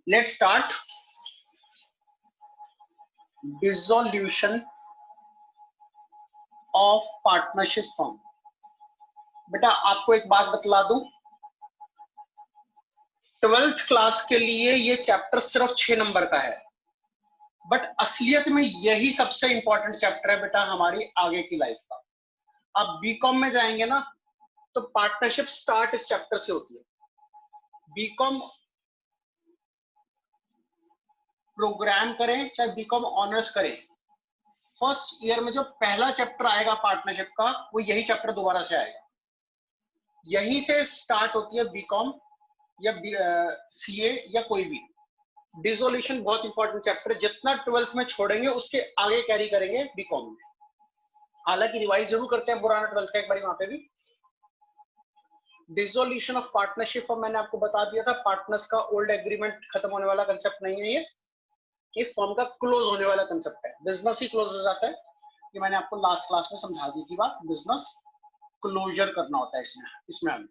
Let's start. Dissolution of partnership firm. बेटा आपको एक बात बतला दूं, 12th क्लास के लिए ये चैप्टर सिर्फ 6 नंबर का है, बट असलियत में यही सबसे इंपॉर्टेंट चैप्टर है बेटा हमारी आगे की लाइफ का। आप बीकॉम में जाएंगे ना, तो पार्टनरशिप स्टार्ट इस चैप्टर से होती है। बीकॉम प्रोग्राम करें चाहे बीकॉम ऑनर्स करें, फर्स्ट ईयर में जो पहला चैप्टर आएगा पार्टनरशिप का, वो यही चैप्टर दोबारा से आएगा। यहीं से स्टार्ट होती है बीकॉम या सीए या कोई भी। डिसोल्यूशन बहुत इंपॉर्टेंट चैप्टर है, जितना 12th में छोड़ेंगे उसके आगे कैरी करेंगे बीकॉम में। हालांकि रिवाइज जरूर करते हैं पुराना 12th का एक बार वहां पे भी। डिसोल्यूशन ऑफ पार्टनरशिप फॉर्म मैंने आपको बता दिया था, पार्टनर्स का ओल्ड एग्रीमेंट खत्म होने वाला कंसेप्ट नहीं है ये फर्म का क्लोज होने वाला कंसेप्ट है। बिजनेस ही क्लोज हो जाता है, ये मैंने आपको लास्ट क्लास में समझा दी थी बात। बिजनेस क्लोजर करना होता है इसमें हमें।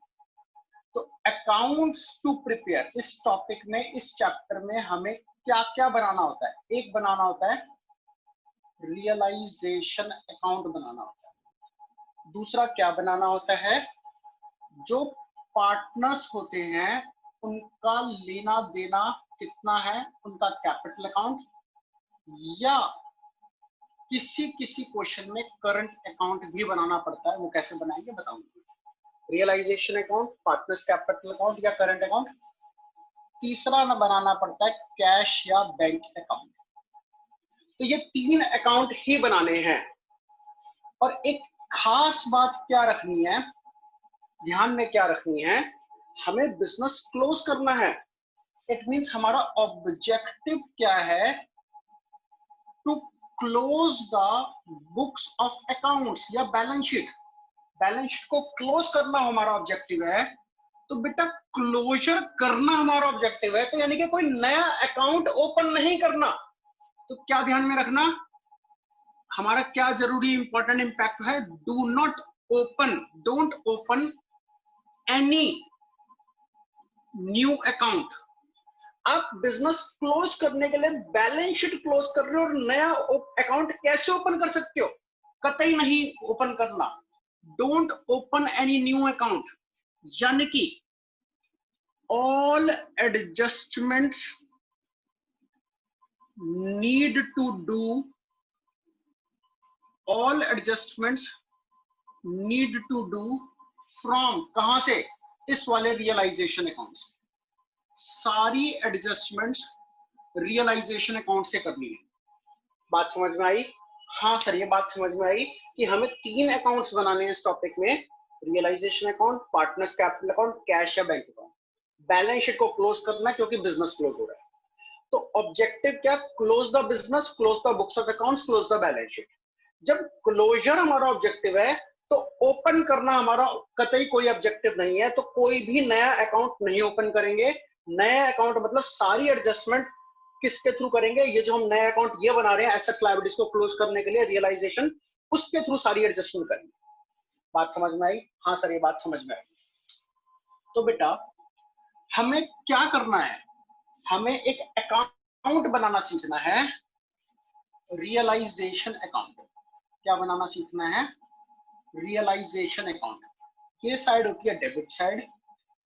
तो अकाउंट्स टू प्रिपेयर, इस टॉपिक में इस चैप्टर में हमें क्या क्या बनाना होता है। एक बनाना होता है रियलाइजेशन अकाउंट बनाना होता है। दूसरा क्या बनाना होता है, जो पार्टनर्स होते हैं उनका लेना देना कितना है, उनका कैपिटल अकाउंट, या किसी किसी क्वेश्चन में करंट अकाउंट भी बनाना पड़ता है। वो कैसे बनाएंगे बताऊंगा। Realisation account, partners capital account या करंट अकाउंट। तीसरा न बनाना पड़ता है कैश या बैंक अकाउंट। तो ये 3 अकाउंट ही बनाने हैं। और एक खास बात क्या रखनी है, ध्यान में क्या रखनी है, हमें बिजनेस क्लोज करना है। इट मींस हमारा ऑब्जेक्टिव क्या है, to close the books of accounts या बैलेंस शीट। बैलेंस शीट को क्लोज करना हमारा ऑब्जेक्टिव है। तो बेटा क्लोजर करना हमारा ऑब्जेक्टिव है, तो यानी कि कोई नया अकाउंट ओपन नहीं करना। तो क्या ध्यान में रखना, हमारा क्या जरूरी इंपॉर्टेंट इंपैक्ट है, don't open any new account. आप बिजनेस क्लोज करने के लिए बैलेंस शीट क्लोज कर रहे हो और नया अकाउंट कैसे ओपन कर सकते हो, कतई नहीं ओपन करना। Don't open any new account, यानी कि all adjustments need to do, all adjustments need to do from, कहां से, इस वाले रियलाइजेशन अकाउंट से। सारी एडजस्टमेंट्स रियलाइजेशन अकाउंट से करनी है। बात समझ में आई? हाँ सर, ये बात समझ में आई कि हमें 3 अकाउंट्स बनाने हैं इस टॉपिक में, realisation account, partners capital account, cash या बैंक अकाउंट। बैलेंस शीट को क्लोज करना है क्योंकि बिजनेस क्लोज हो रहा है। तो ऑब्जेक्टिव क्या, close the business, close the books of accounts, close the balance sheet. जब क्लोजर हमारा ऑब्जेक्टिव है तो ओपन करना हमारा कतई कोई ऑब्जेक्टिव नहीं है, तो कोई भी नया अकाउंट नहीं ओपन करेंगे। नया अकाउंट मतलब सारी एडजस्टमेंट किसके थ्रू करेंगे, ये जो हम नया अकाउंट ये बना रहे हैं एसेट लायबिलिटीज को क्लोज करने के लिए, रियलाइजेशन, उसके थ्रू सारी एडजस्टमेंट करेंगे। बात समझ में आई? हाँ सर, ये बात समझ में आई। तो बेटा हमें क्या करना है, हमें एक अकाउंट बनाना सीखना है, रियलाइजेशन अकाउंट। क्या बनाना सीखना है, रियलाइजेशन अकाउंट। ये साइड होती है डेबिट साइड,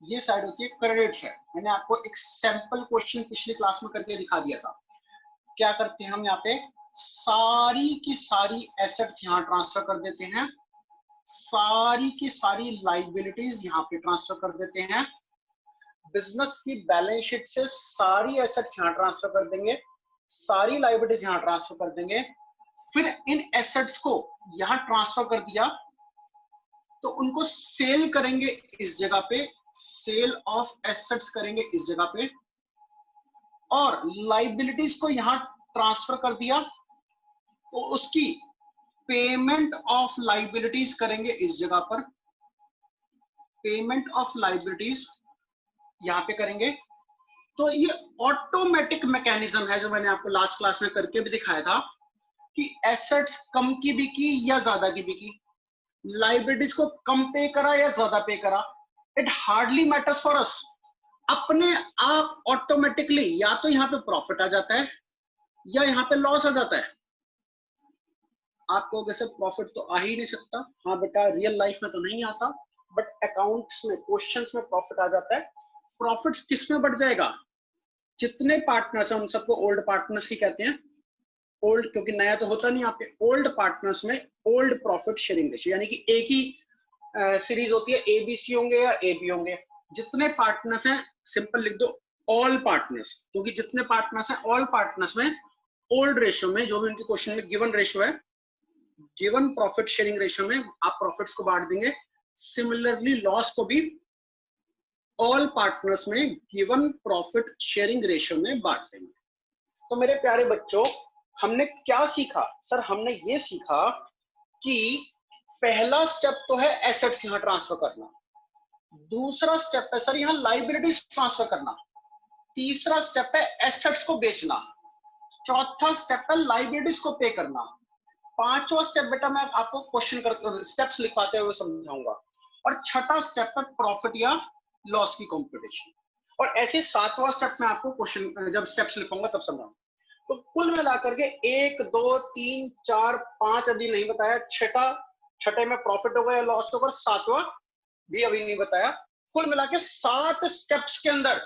ये साइड होती है क्रेडिट साइड। मैंने आपको एक सैंपल क्वेश्चन पिछली क्लास में करके दिखा दिया था। क्या करते हैं हम यहाँ पे, सारी की सारी एसेट्स यहाँ ट्रांसफर कर देते हैं, सारी की सारी लाइबिलिटीज यहाँ पे ट्रांसफर कर देते हैं। बिजनेस की बैलेंस शीट से सारी एसेट्स यहाँ ट्रांसफर कर देंगे, सारी लाइबिलिटीज यहाँ ट्रांसफर कर देंगे। फिर इन एसेट्स को यहाँ ट्रांसफर कर दिया तो उनको सेल करेंगे इस जगह पे, सेल ऑफ एसेट्स करेंगे इस जगह पे, और लाइबिलिटीज को यहां ट्रांसफर कर दिया तो उसकी पेमेंट ऑफ लाइबिलिटीज करेंगे इस जगह पर, पेमेंट ऑफ लाइबिलिटीज यहां पे करेंगे। तो ये ऑटोमेटिक मैकेनिज्म है जो मैंने आपको लास्ट क्लास में करके भी दिखाया था कि एसेट्स कम की बिकी या ज्यादा की बिकी, लाइबिलिटीज को कम पे करा या ज्यादा पे करा, it hardly matters for us. अपने आप ऑटोमेटिकली या तो यहाँ पे प्रॉफिट आ जाता है या यहाँ पे लॉस आ जाता है। आप कहोगे सर प्रॉफिट तो आ ही नहीं सकता। हाँ बेटा, रियल लाइफ में तो नहीं आता, बट अकाउंट्स में, क्वेश्चंस में प्रॉफिट आ जाता है। प्रॉफिट्स किस में बढ़ जाएगा? जितने पार्टनर्स हैं उन सबको ओल्ड पार्टनर्स ही कहते हैं। ओल्ड क्योंकि नया तो होता नहीं आपके। ओल्ड पार्टनर्स में ओल्ड प्रॉफिट शेयरिंग रेशियो, यानी कि एक ही सीरीज होती है, एबीसी होंगे या एबी होंगे। जितने पार्टनर्स हैं सिंपल लिख दो ऑल पार्टनर्स, क्योंकि जितने पार्टनर्स हैं ऑल पार्टनर्स में ओल्ड रेशियो में, जो भी उनके क्वेश्चन में गिवन रेशियो है, गिवन प्रॉफिट शेयरिंग रेशियो में आप प्रॉफिट्स को बांट देंगे। सिमिलरली लॉस को भी ऑल पार्टनर्स में गिवन प्रॉफिट शेयरिंग रेशियो में बांट देंगे। तो मेरे प्यारे बच्चों, हमने क्या सीखा? सर हमने ये सीखा कि पहला स्टेप तो है एसेट्स यहां ट्रांसफर करना, दूसरा स्टेप है सर यहां लाइबिलिटीज ट्रांसफर करना, तीसरा स्टेप है एसेट्स को बेचना, चौथा स्टेप है लाइबिलिटीज को पे करना, पांचवा स्टेप बेटा मैं आपको क्वेश्चन कर स्टेप्स लिखवाते हुए समझाऊंगा, और छठा स्टेप है प्रॉफिट या लॉस की कंप्यूटेशन। और ऐसे सातवां स्टेप में आपको क्वेश्चन जब स्टेप्स लिखूंगा तब समझाऊंगा। तो कुल मिलाकर के 1 2 3 4 5 अभी नहीं बताया, छठे में प्रॉफिट होगा या लॉस होगा, सातवां भी अभी नहीं बताया। कुल मिला के 7 स्टेप्स के अंदर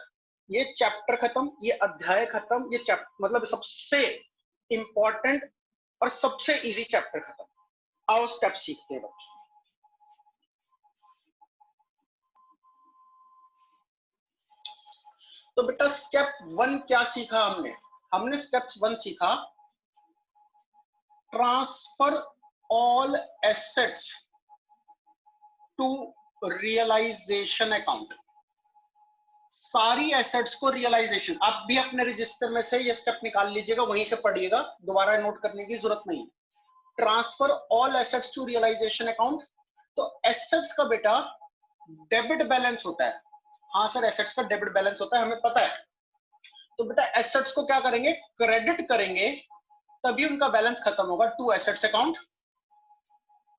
ये चैप्टर खत्म, ये अध्याय खत्म, ये चैप्टर मतलब सबसे इंपॉर्टेंट और सबसे इजी चैप्टर खत्म। आओ स्टेप सीखते हैं बच्चों। तो बेटा स्टेप 1 क्या सीखा हमने? हमने स्टेप 1 सीखा transfer all assets to realisation account. सारी एसेट्स को रियलाइजेशन, आप भी अपने रजिस्टर में से ये स्टेप निकाल लीजिएगा, वहीं से पढ़िएगा, दोबारा नोट करने की जरूरत नहीं। Transfer all assets to realisation account. तो एसेट्स का बेटा डेबिट बैलेंस होता है। हाँ सर एसेट्स का डेबिट बैलेंस होता है, हमें पता है। तो बेटा एसेट्स को क्या करेंगे? क्रेडिट करेंगे, तभी उनका बैलेंस खत्म होगा टू एसेट्स अकाउंट,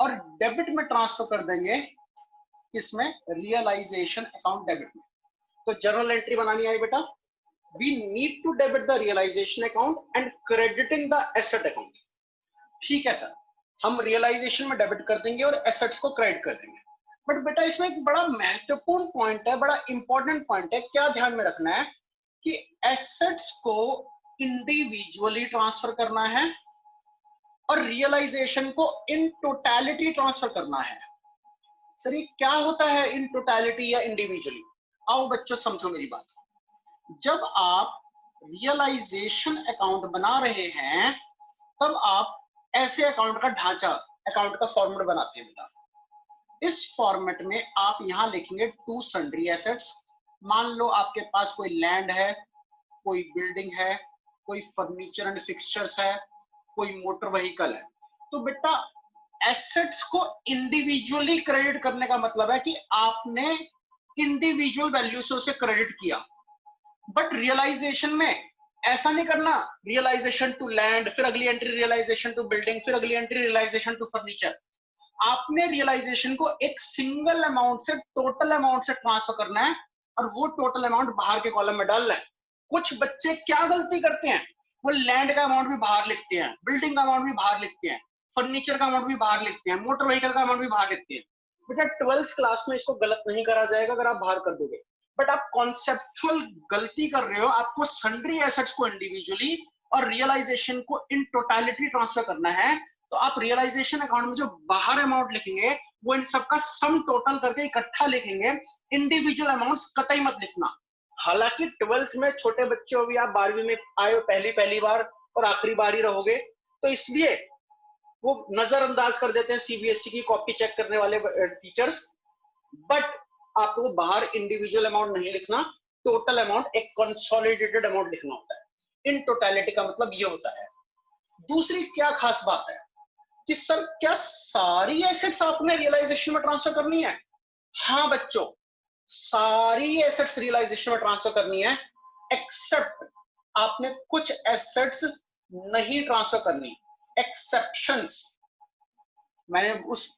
और डेबिट में ट्रांसफर कर देंगे इसमें रियलाइजेशन अकाउंट डेबिट में। तो जर्नल एंट्री बनानी है बेटा, we need to debit the realisation account and crediting the asset account. ठीक है सर, हम रियलाइजेशन में डेबिट कर देंगे और एसेट्स को क्रेडिट कर देंगे। बट बेटा इसमें एक बड़ा महत्वपूर्ण पॉइंट है, बड़ा इंपॉर्टेंट पॉइंट है, क्या ध्यान में रखना है कि एसेट्स को इंडिविजुअली ट्रांसफर करना है और रियलाइजेशन को इन टोटलिटी ट्रांसफर करना है। सर ये क्या होता है इन टोटलिटी या इंडिविजुअली? आओ बच्चों समझो मेरी बात। जब आप रियलाइजेशन अकाउंट बना रहे हैं तब आप ऐसे अकाउंट का ढांचा, अकाउंट का फॉर्मेट बनाते हैं बेटा। इस फॉर्मेट में आप यहां लिखेंगे टू सन्ड्री एसेट्स। मान लो आपके पास कोई लैंड है, कोई बिल्डिंग है, कोई फर्नीचर एंड फिक्सचर्स है, कोई मोटर व्हीकल है। तो बेटा एसेट्स को इंडिविजुअली क्रेडिट करने का मतलब है कि आपने इंडिविजुअल वैल्यू से उसे क्रेडिट किया। बट रियलाइजेशन में ऐसा नहीं करना, रियलाइजेशन टू लैंड, फिर अगली एंट्री रियलाइजेशन टू बिल्डिंग, फिर अगली एंट्री रियलाइजेशन टू फर्नीचर। आपने रियलाइजेशन को एक सिंगल अमाउंट से टोटल अमाउंट से ट्रांसफर करना है और वो टोटल अमाउंट बाहर के कॉलम में डालना है। कुछ बच्चे क्या गलती करते हैं, वो लैंड का अमाउंट भी बाहर लिखते हैं, बिल्डिंग का अमाउंट भी बाहर लिखते हैं, फर्नीचर का अमाउंट भी बाहर लिखते हैं, मोटर व्हीकल का अमाउंट भी बाहर लिखते हैं। बेटा 12th क्लास में इसको गलत नहीं करा जाएगा अगर आप बाहर कर दोगे, बट आप कॉन्सेप्चुअल गलती कर रहे हो। आपको सन्ड्री एसेट्स को इंडिविजुअली और रियलाइजेशन को इन टोटलिटी ट्रांसफर करना है। तो आप रियलाइजेशन अकाउंट में जो बाहर अमाउंट लिखेंगे वो इन सबका सम टोटल करके इकट्ठा लिखेंगे, इंडिविजुअल अमाउंट्स कतई मत लिखना। हालांकि 12th में छोटे बच्चे हो भी, आप 12वीं में आए हो पहली बार और आखिरी बार ही रहोगे, तो इसलिए वो नजरअंदाज कर देते हैं सीबीएसई की कॉपी चेक करने वाले टीचर्स। बट आपको बाहर इंडिविजुअल अमाउंट नहीं लिखना, टोटल अमाउंट, एक कंसोलिडेटेड अमाउंट लिखना होता है। इन टोटलिटी का मतलब ये होता है। दूसरी क्या खास बात है कि सर क्या सारी एसेट्स आपने रियलाइजेशन में ट्रांसफर करनी है? हाँ बच्चों, सारी एसेट्स रियलाइजेशन में ट्रांसफर करनी है, एक्सेप्ट आपने कुछ एसेट्स नहीं ट्रांसफर करनी। एक्सेप्शंस मैंने उस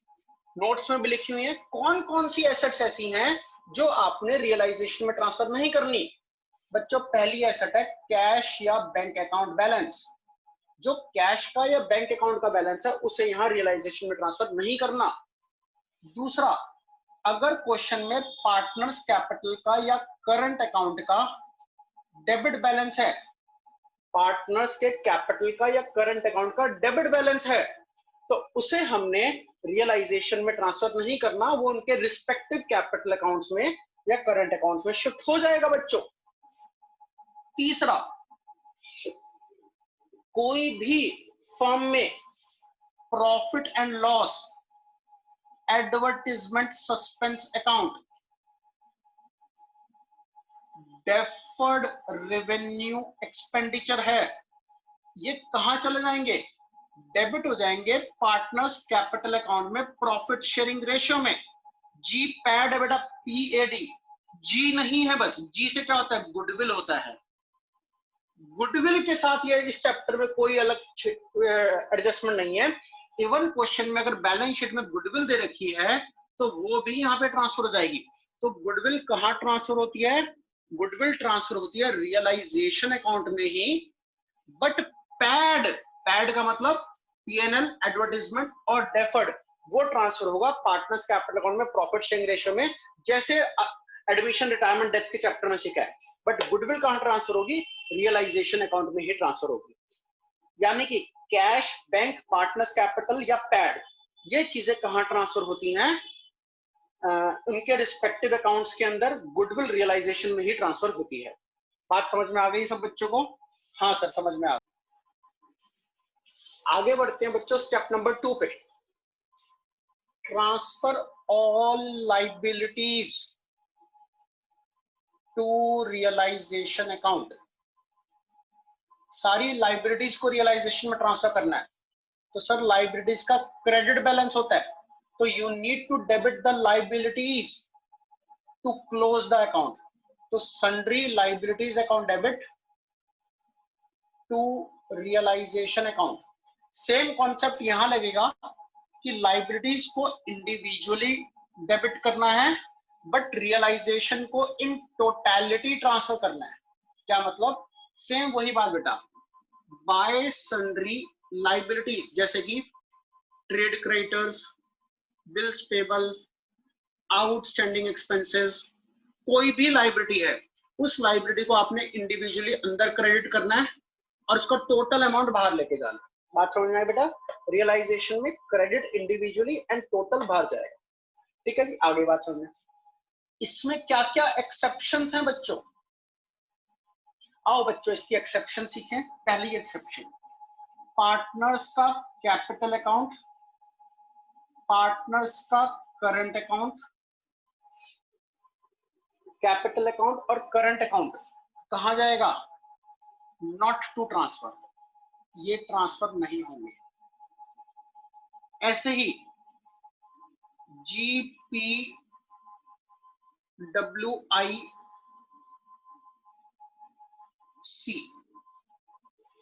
नोट्स में भी लिखी हुई है, कौन कौन सी एसेट्स ऐसी हैं जो आपने रियलाइजेशन में ट्रांसफर नहीं करनी। बच्चों पहली एसेट है कैश या बैंक अकाउंट बैलेंस। जो कैश का या बैंक अकाउंट का बैलेंस है उसे यहां रियलाइजेशन में ट्रांसफर नहीं करना। दूसरा, अगर क्वेश्चन में पार्टनर्स कैपिटल का या करंट अकाउंट का डेबिट बैलेंस है, पार्टनर्स के कैपिटल का या करंट अकाउंट का डेबिट बैलेंस है, तो उसे हमने रियलाइजेशन में ट्रांसफर नहीं करना, वो उनके रिस्पेक्टिव कैपिटल अकाउंट्स में या करंट अकाउंट्स में शिफ्ट हो जाएगा बच्चों। तीसरा, कोई भी फर्म में profit and loss, advertisement suspense account, deferred revenue expenditure है, ये कहां चले जाएंगे? डेबिट हो जाएंगे पार्टनर्स कैपिटल अकाउंट में प्रॉफिट शेयरिंग रेशियो में। जी पैड है बेटा, पीएडी। जी नहीं है, बस जी से क्या होता है? गुडविल होता है। गुडविल के साथ ये इस चैप्टर में कोई अलग एडजस्टमेंट नहीं है। इवन क्वेश्चन में अगर बैलेंस शीट में गुडविल दे रखी है तो वो भी यहाँ पे ट्रांसफर हो जाएगी। तो गुडविल कहाँ ट्रांसफर होती है? गुडविल ट्रांसफर होती है रियलाइजेशन अकाउंट में ही, बट पैड, पैड का मतलब पीएनएल, एडवर्टाइजमेंट और डेफर्ड, वो ट्रांसफर होगा पार्टनर्स कैपिटल अकाउंट में प्रॉफिट शेयरिंग रेशियो में, जैसे एडमिशन, रिटायरमेंट, डेथ के चैप्टर में सीखा है। बट गुडविल कहां ट्रांसफर होगी? रियलाइजेशन अकाउंट में ही ट्रांसफर होगी। यानी कि कैश, बैंक, पार्टनर्स कैपिटल या पैड, ये चीजें कहां ट्रांसफर होती हैं? उनके रिस्पेक्टिव अकाउंट्स के अंदर गुडविल रियलाइजेशन में ही ट्रांसफर होती है। बात समझ में आ गई सब बच्चों को? हाँ सर, समझ में आ गई। आगे बढ़ते हैं बच्चों स्टेप नंबर 2 पे। Transfer all liabilities to realisation account. सारी लाइबिलिटीज को रियलाइजेशन में ट्रांसफर करना है। तो सर लाइबिलिटीज का क्रेडिट बैलेंस होता है, तो you need to debit the liabilities to close the account. तो sundry liabilities account debit to realisation account. Same concept यहां लगेगा कि लाइबिलिटीज को इंडिविजुअली डेबिट करना है, बट रियलाइजेशन को इन टोटलिटी ट्रांसफर करना है। क्या मतलब? सेम वही बात बेटा, बाय सन्ड्री लाइबिलिटीज, जैसे कि trade creditors, bills payable, outstanding expenses, कोई भी लाइबिलिटी है, उस लाइबिलिटी को आपने इंडिविजुअली अंदर क्रेडिट करना है और उसका टोटल अमाउंट बाहर लेके जाना है। बात समझ में आई बेटा? रियलाइजेशन में क्रेडिट इंडिविजुअली एंड टोटल बाहर जाएगा। ठीक है जी, आगे बात समझ में। इसमें क्या क्या एक्सेप्शंस हैं बच्चों? आओ बच्चों इसकी एक्सेप्शन सीखें। पहली एक्सेप्शन, पार्टनर्स का कैपिटल अकाउंट, पार्टनर्स का करंट अकाउंट, कैपिटल अकाउंट और करंट अकाउंट कहां जाएगा? नॉट टू ट्रांसफर, ये ट्रांसफर नहीं होंगे। ऐसे ही GPWIC,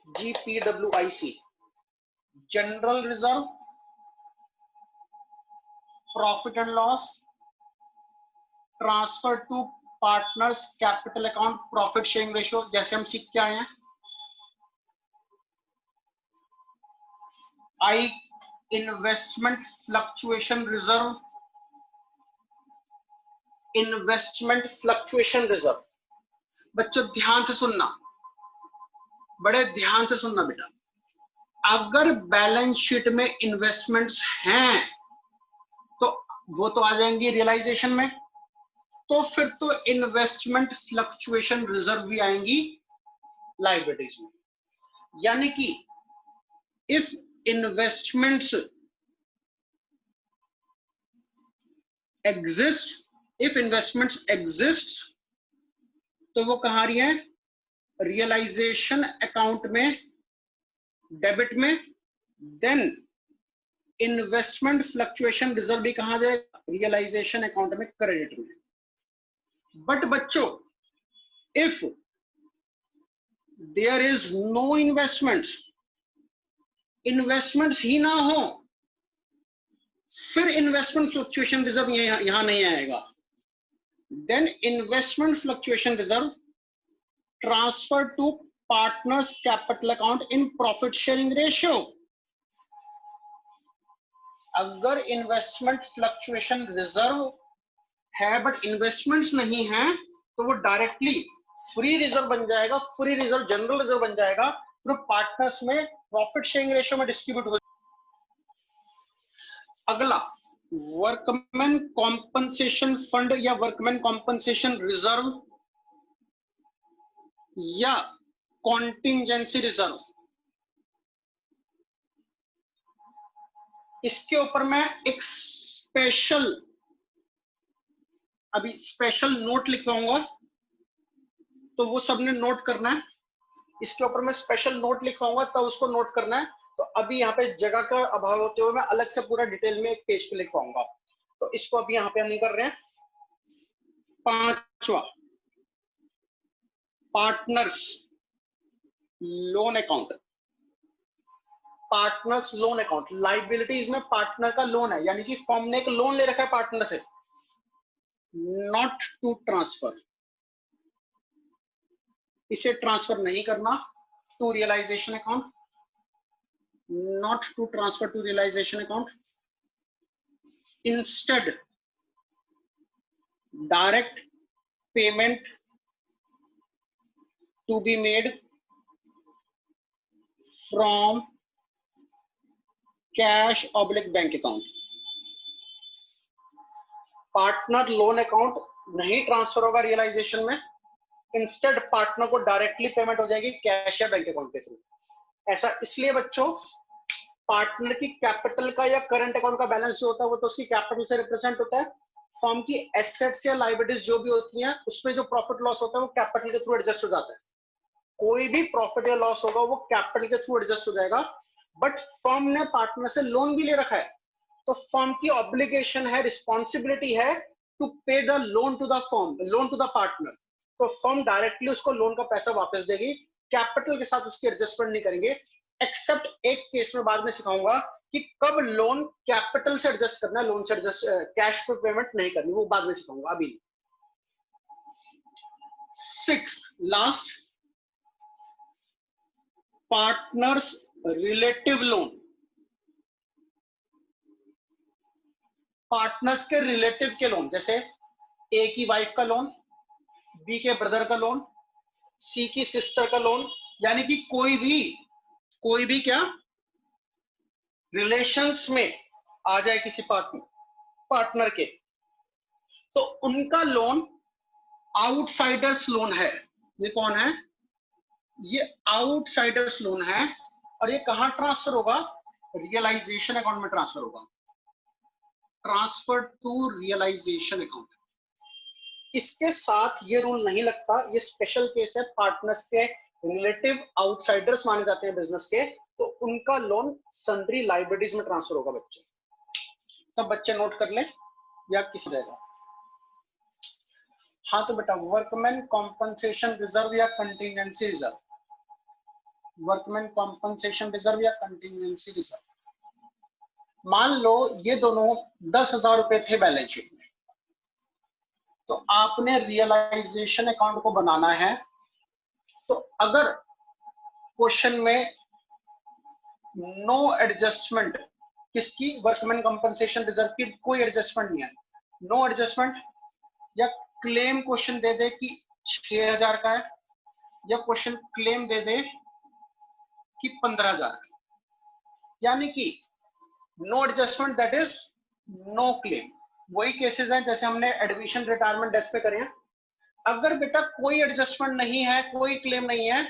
GPWIC, general reserve, profit and loss, transfer to partners capital account, profit sharing ratio, जैसे हम सीख के आए हैं। I, investment fluctuation reserve, investment fluctuation reserve. बच्चों ध्यान से सुनना, बड़े ध्यान से सुनना बेटा। अगर बैलेंस शीट में इन्वेस्टमेंट्स हैं तो वो तो आ जाएंगी रियलाइजेशन में, तो फिर तो इन्वेस्टमेंट फ्लक्चुएशन रिजर्व भी आएंगी लायबिलिटीज में। यानी कि if investments exist, if investments exist, तो वो कहां रही है? रियलाइजेशन अकाउंट में डेबिट में, देन इन्वेस्टमेंट फ्लक्चुएशन रिजर्व भी कहां जाएगा? रियलाइजेशन अकाउंट में क्रेडिट में। बट बच्चों if there is no investments, investments ही ना हो, फिर इन्वेस्टमेंट फ्लक्चुएशन रिजर्व यहां नहीं आएगा। Then investment fluctuation reserve transfer to partners capital account in profit sharing ratio. अगर इन्वेस्टमेंट फ्लक्चुएशन रिजर्व है बट इन्वेस्टमेंट्स नहीं है तो वो डायरेक्टली फ्री रिजर्व बन जाएगा, फ्री रिजर्व जनरल रिजर्व बन जाएगा, फिर पार्टनर्स में प्रॉफिट शेयरिंग रेशियो में डिस्ट्रीब्यूट हो। अगला वर्कमैन कॉम्पनसेशन फंड या वर्कमैन कॉम्पनसेशन रिजर्व या कॉन्टिंजेंसी रिजर्व, इसके ऊपर मैं एक स्पेशल अभी स्पेशल नोट लिखवाऊंगा, तो वो सबने नोट करना है। इसके ऊपर मैं स्पेशल नोट लिखवाऊंगा तो उसको नोट करना है। तो अभी यहाँ पे जगह का अभाव होते हुए मैं अलग से पूरा डिटेल में एक पेज पे लिखवाऊंगा, तो इसको अभी यहाँ पे हम नहीं कर रहे हैं। पांचवा, partners loan account. Partners loan account liabilities में पार्टनर का लोन है, यानी कि फर्म ने एक लोन ले रखा है पार्टनर से, नॉट टू ट्रांसफर, इसे ट्रांसफर नहीं करना to realisation account, not to transfer to realisation account. Instead direct payment to be made from cash oblique bank account. Partner loan account नहीं ट्रांसफर होगा रियलाइजेशन में, इंस्टेड पार्टनर को directly payment हो जाएगी cash या bank account के through. ऐसा इसलिए बच्चों, पार्टनर की कैपिटल का या करंट अकाउंट का बैलेंस जो होता है वो तो उसकी कैपिटल से रिप्रेजेंट होता है। फर्म की एसेट्स या लायबिलिटीज जो भी होती हैं उसमें जो प्रॉफिट लॉस होता है वो कैपिटल के थ्रू एडजस्ट हो जाता है। कोई भी प्रॉफिट या लॉस होगा वो कैपिटल के थ्रू एडजस्ट हो जाएगा। बट फर्म ने पार्टनर से लोन भी ले रखा है, तो फर्म की ऑब्लिगेशन है, रिस्पॉन्सिबिलिटी है to pay the loan to the firm, loan to the partner. तो फर्म डायरेक्टली उसको लोन का पैसा वापस देगी, कैपिटल के साथ उसकी एडजस्टमेंट नहीं करेंगे। एक्सेप्ट एक केस में बाद में सिखाऊंगा कि कब लोन कैपिटल से एडजस्ट करना है, लोन से एडजस्ट कैश पे पेमेंट नहीं करनी, वो बाद में सिखाऊंगा, अभी। Sixth last, partners relative loan. Partners के रिलेटिव के लोन, जैसे ए की वाइफ का लोन, बी के ब्रदर का लोन, सी की सिस्टर का लोन, यानी कि कोई भी क्या रिलेशंस में आ जाए किसी पार्टनर के, तो उनका लोन आउटसाइडर्स लोन है। ये कौन है? ये आउटसाइडर्स लोन है, और ये कहां ट्रांसफर होगा? रियलाइजेशन अकाउंट में ट्रांसफर होगा, ट्रांसफर टू रियलाइजेशन अकाउंट। इसके साथ ये रूल नहीं लगता, ये स्पेशल केस है, पार्टनर्स के रिलेटिव आउटसाइडर्स माने जाते हैं बिजनेस के, तो उनका लोन सन्ड्री लायबिलिटीज में ट्रांसफर होगा। बच्चों सब बच्चे नोट कर लें या किसी जाएगा। हाँ तो बेटा, वर्कमैन कॉम्पनसेशन रिजर्व या contingency reserve, workman compensation reserve या कंटिजेंसी रिजर्व। मान लो ये दोनों 10,000 रुपए थे बैलेंस शीट में, तो आपने रियलाइजेशन अकाउंट को बनाना है। तो अगर क्वेश्चन में नो एडजस्टमेंट, किसकी? वर्कमैन कंपनसेशन रिजर्व की कोई एडजस्टमेंट नहीं है, नो एडजस्टमेंट, या क्लेम क्वेश्चन दे दे कि 6,000 का है, या क्वेश्चन क्लेम दे दे कि 15,000 का, यानी कि no adjustment that is no claim. वही केसेस हैं जैसे हमने एडमिशन रिटायरमेंट डेथ पे करे हैं। अगर बेटा कोई एडजस्टमेंट नहीं है, कोई क्लेम नहीं है,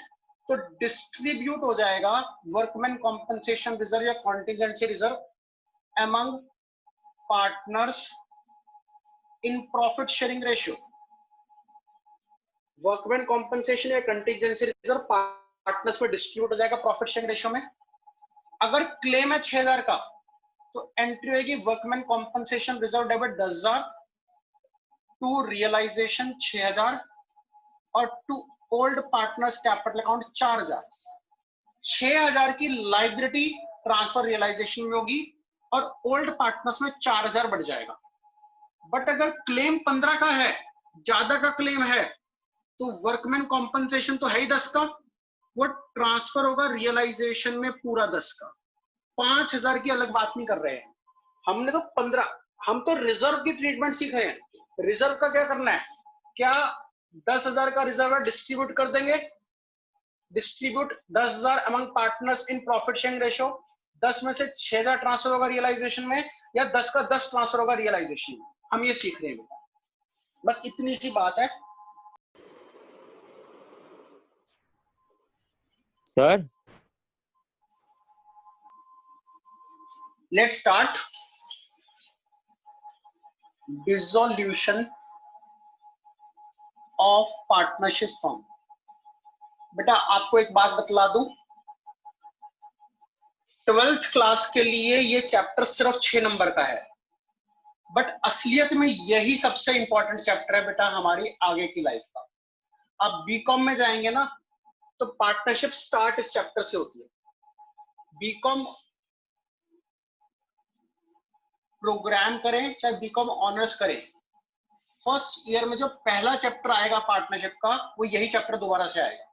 तो डिस्ट्रीब्यूट हो जाएगा वर्कमैन कॉम्पनसेशन रिजर्व या contingency reserve among partners in profit sharing ratio. Workman compensation या कंटिजेंसी रिजर्व पार्टनर्स में डिस्ट्रीब्यूट हो जाएगा प्रॉफिट शेयरिंग रेशियो में। अगर क्लेम है 6,000 का, तो एंट्री होगी workman compensation reserve debit 10,000 to realisation 6,000 और to old partners capital account 4,000। 6,000 की लायबिलिटी ट्रांसफर रियलाइजेशन में होगी और ओल्ड पार्टनर्स में 4,000 बढ़ जाएगा। बट अगर क्लेम 15 का है ज्यादा का क्लेम है तो वर्कमैन कॉम्पनसेशन तो है ही 10 का, वो ट्रांसफर होगा रियलाइजेशन में पूरा 10 का। 5,000 की अलग बात नहीं कर रहे हैं, हमने तो 15, हम तो रिजर्व की ट्रीटमेंट सीख रहे हैं। रिजर्व का क्या करना है, क्या 10,000 का रिजर्व है डिस्ट्रीब्यूट कर देंगे, distribute 10,000 among partners in profit sharing ratio, 10 में से 6,000 ट्रांसफर होगा रियलाइजेशन में, या 10 का 10 ट्रांसफर होगा रियलाइजेशन में। हम ये सीख रहे हैं, बस इतनी सी बात है sir. Let's start dissolution of partnership form. बेटा आपको एक बात बतला दूं, 12th क्लास के लिए ये चैप्टर सिर्फ 6 नंबर का है, बट असलियत में यही सबसे इंपॉर्टेंट चैप्टर है बेटा हमारी आगे की लाइफ का। आप बीकॉम में जाएंगे ना तो पार्टनरशिप स्टार्ट इस चैप्टर से होती है। बीकॉम प्रोग्राम करें चाहे बीकॉम ऑनर्स करें, फर्स्ट ईयर में जो पहला चैप्टर आएगा पार्टनरशिप का, वो यही चैप्टर दोबारा से आएगा।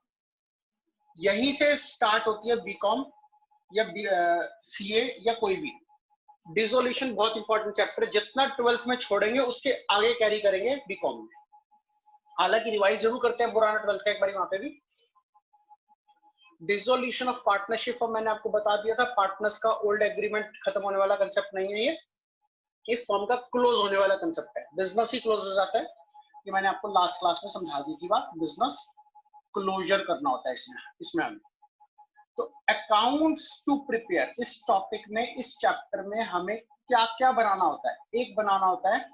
यहीं से स्टार्ट होती है बीकॉम या सीए या कोई भी। डिसोल्यूशन बहुत इंपॉर्टेंट चैप्टर है, जितना 12th में छोड़ेंगे उसके आगे कैरी करेंगे बीकॉम में। हालांकि रिवाइज जरूर करते हैं पुराना 12th का एक बार वहां पे भी। डिसोल्यूशन ऑफ पार्टनरशिप फॉर्म मैंने आपको बता दिया था, पार्टनर्स का ओल्ड एग्रीमेंट खत्म होने वाला कंसेप्ट नहीं है ये फॉर्म का क्लोज होने वाला कंसेप्ट है। बिजनेस ही क्लोज हो जाता है, ये मैंने आपको लास्ट क्लास में समझा दी थी बात, बिजनेस क्लोजर करना होता है इसमें हमें। तो अकाउंट्स टू प्रिपेयर, इस टॉपिक में इस चैप्टर में हमें क्या क्या बनाना होता है, एक बनाना होता है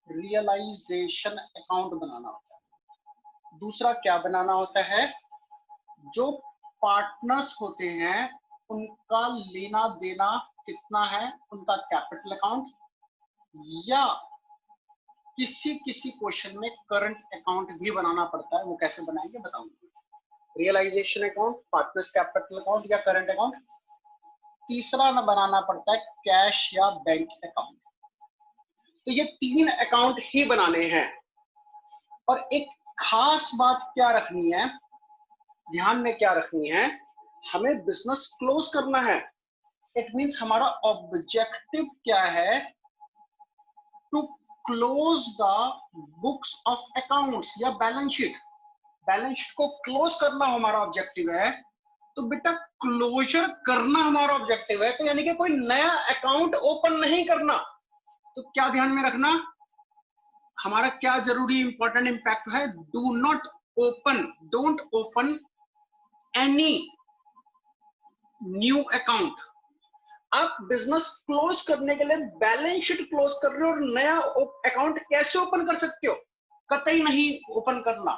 रियलाइजेशन अकाउंट बनाना होता है। दूसरा क्या बनाना होता है, जो पार्टनर्स होते हैं उनका लेना देना कितना है, उनका कैपिटल अकाउंट, या किसी किसी क्वेश्चन में करंट अकाउंट भी बनाना पड़ता है, वो कैसे बनाएंगे बताऊंगा। Realisation account, partners capital account या करंट अकाउंट। तीसरा न बनाना पड़ता है कैश या बैंक अकाउंट। तो ये 3 अकाउंट ही बनाने हैं। और एक खास बात क्या रखनी है, ध्यान में क्या रखनी है, हमें बिजनेस क्लोज करना है। इट मींस हमारा ऑब्जेक्टिव क्या है, to close the books of accounts या बैलेंस शीट। बैलेंस शीट को क्लोज करना हमारा ऑब्जेक्टिव है। तो बेटा क्लोजर करना हमारा ऑब्जेक्टिव है, तो यानी कि कोई नया अकाउंट ओपन नहीं करना। तो क्या ध्यान में रखना, हमारा क्या जरूरी इंपॉर्टेंट इंपैक्ट है, do not open, don't open any new account. आप बिजनेस क्लोज करने के लिए बैलेंस शीट क्लोज कर रहे हो और नया अकाउंट कैसे ओपन कर सकते हो, कतई नहीं ओपन करना।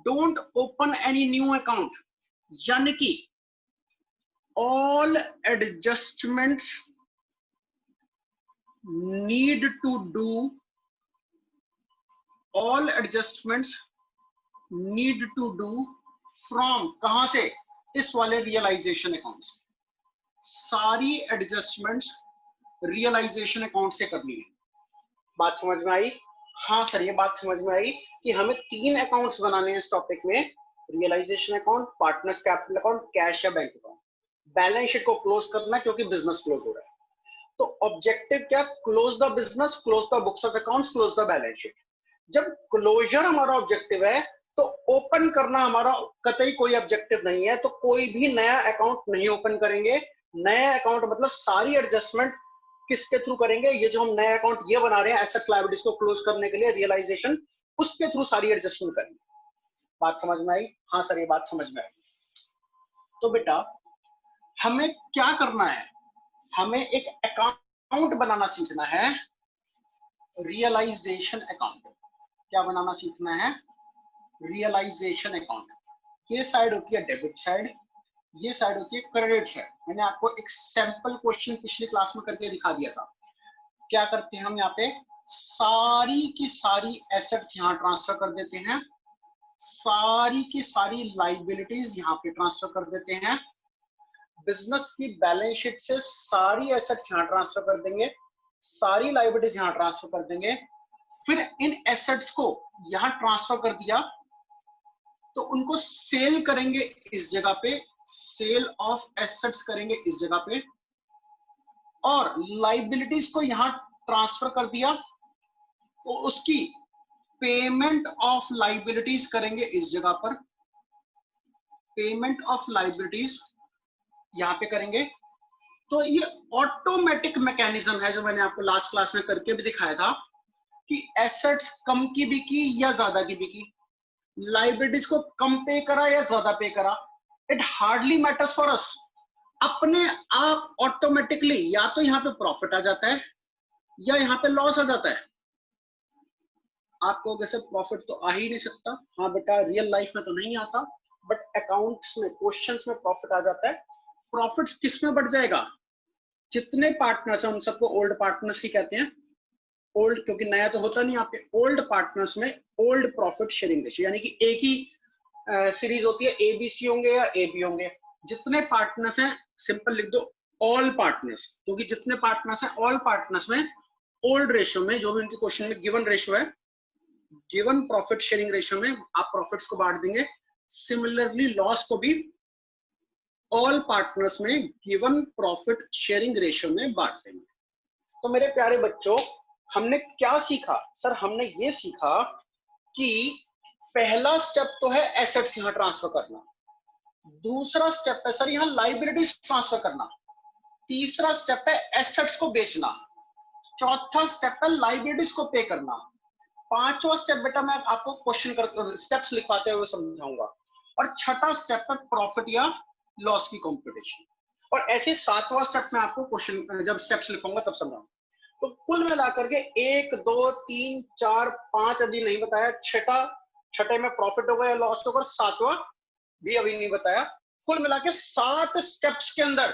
Don't open any new account, यानी कि all adjustments need to do, all adjustments need to do from, कहां से, इस वाले रियलाइजेशन अकाउंट से। सारी एडजस्टमेंट्स रियलाइजेशन अकाउंट से करनी है। बात समझ में आई? हाँ सर, ये बात समझ में आई कि हमें 3 अकाउंट्स बनाने हैं इस टॉपिक में, realisation account, partners capital account, cash या बैंक अकाउंट। बैलेंस शीट को क्लोज करना है क्योंकि बिजनेस क्लोज हो रहा है। तो ऑब्जेक्टिव क्या, close the business, close the books of accounts, close the balance sheet. जब क्लोजर हमारा ऑब्जेक्टिव है तो ओपन करना हमारा कतई कोई ऑब्जेक्टिव नहीं है, तो कोई भी नया अकाउंट नहीं ओपन करेंगे। नया अकाउंट मतलब सारी एडजस्टमेंट किसके थ्रू करेंगे, ये जो हम नया अकाउंट ये बना रहे हैं एसेट लायबिलिटीज को क्लोज करने के लिए, रियलाइजेशन, उसके थ्रू सारी एडजस्टमेंट करेंगे। बात समझ में आई? हाँ सर, ये बात समझ में आई। तो बेटा हमें क्या करना है, हमें एक अकाउंट बनाना सीखना है, रियलाइजेशन अकाउंट। क्या बनाना सीखना है, रियलाइजेशन अकाउंट। ये साइड होती है डेबिट साइड, ये साइड होती है क्रेडिट साइड। मैंने आपको एक सैंपल क्वेश्चन पिछली क्लास में करके दिखा दिया था। क्या करते हैं हम, यहाँ पे सारी की सारी एसेट्स यहाँ ट्रांसफर कर देते हैं, सारी की सारी लाइबिलिटीज यहाँ पे ट्रांसफर कर देते हैं। बिजनेस की बैलेंस शीट से सारी एसेट्स यहाँ ट्रांसफर कर देंगे, सारी लायबिलिटीज यहाँ ट्रांसफर कर देंगे। फिर इन एसेट्स को यहां ट्रांसफर कर दिया, तो उनको सेल करेंगे इस जगह पे, सेल ऑफ एसेट्स करेंगे इस जगह पे, और लाइबिलिटीज को यहां ट्रांसफर कर दिया, तो उसकी पेमेंट ऑफ लाइबिलिटीज करेंगे इस जगह पर, पेमेंट ऑफ लाइबिलिटीज यहां पे करेंगे। तो ये ऑटोमेटिक मैकेनिज्म है जो मैंने आपको लास्ट क्लास में करके भी दिखाया था कि एसेट्स कम की बिकी या ज्यादा की बिकी, लाइबिलिटीज को कम पे करा या ज्यादा पे करा, it hardly matters for us. अपने आप ऑटोमेटिकली या तो यहाँ पे प्रॉफिट आ जाता है या यहाँ पे लॉस आ जाता है। आपको वैसे प्रॉफिट तो आ ही नहीं सकता, हाँ बेटा रियल लाइफ में तो नहीं आता, बट अकाउंट्स में क्वेश्चंस में प्रॉफिट आ जाता है। प्रॉफिट किस में बढ़ जाएगा, जितने पार्टनर्स हैं उन सबको ओल्ड पार्टनर्स ही कहते हैं, ओल्ड क्योंकि नया तो होता नहीं आपके, ओल्ड पार्टनर्स में ओल्ड प्रॉफिट शेयरिंग रेशियो, यानी कि एक ही सीरीज होती है, एबीसी होंगे या एबी होंगे। जितने पार्टनर्स हैं सिंपल लिख दो ऑल पार्टनर्स, क्योंकि जितने पार्टनर्स हैं ऑल पार्टनर्स में ओल्ड रेशियो में, जो भी उनके क्वेश्चन में गिवन रेशियो है, गिवन प्रॉफिट शेयरिंग रेशियो में आप प्रॉफिट्स को बांट देंगे। सिमिलरली लॉस को भी ऑल पार्टनर्स में गिवन प्रॉफिट शेयरिंग रेशियो में बांट देंगे। तो मेरे प्यारे बच्चों, हमने क्या सीखा सर? हमने ये सीखा कि पहला स्टेप तो है एसेट्स यहां ट्रांसफर करना, दूसरा स्टेप है सर यहां लाइबिलिटीज ट्रांसफर करना, तीसरा स्टेप है एसेट्स को बेचना, चौथा स्टेप है लाइबिलिटीज को पे करना, पांचवा स्टेप बेटा मैं आपको क्वेश्चन कर स्टेप्स लिखवाते हुए समझाऊंगा, और छठा स्टेप है प्रॉफिट या लॉस की कंप्यूटेशन, और ऐसे सातवां स्टेप में आपको क्वेश्चन जब स्टेप्स लिखूंगा तब समझाऊंगा। तो कुल मिलाकर के 1 2 3 4 5 अभी नहीं बताया, छठे में प्रॉफिट होगा या लॉस होगा, सातवां भी अभी नहीं बताया। कुल मिला के 7 स्टेप्स के अंदर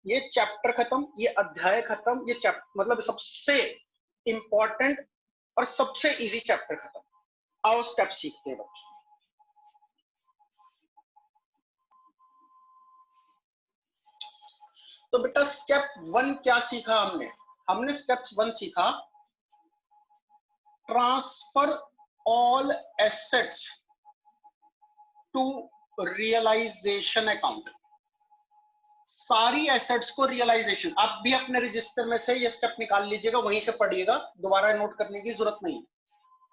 ये चैप्टर खत्म, ये अध्याय खत्म, ये चैप्टर मतलब सबसे इंपॉर्टेंट और सबसे इजी चैप्टर खत्म। आओ स्टेप सीखते हैं बच्चों। तो बेटा स्टेप 1 क्या सीखा हमने? हमने स्टेप्स 1 सीखा transfer all assets to realisation account. सारी एसेट्स को रियलाइजेशन, आप भी अपने रजिस्टर में से ये स्टेप निकाल लीजिएगा, वहीं से पढ़िएगा, दोबारा नोट करने की जरूरत नहीं।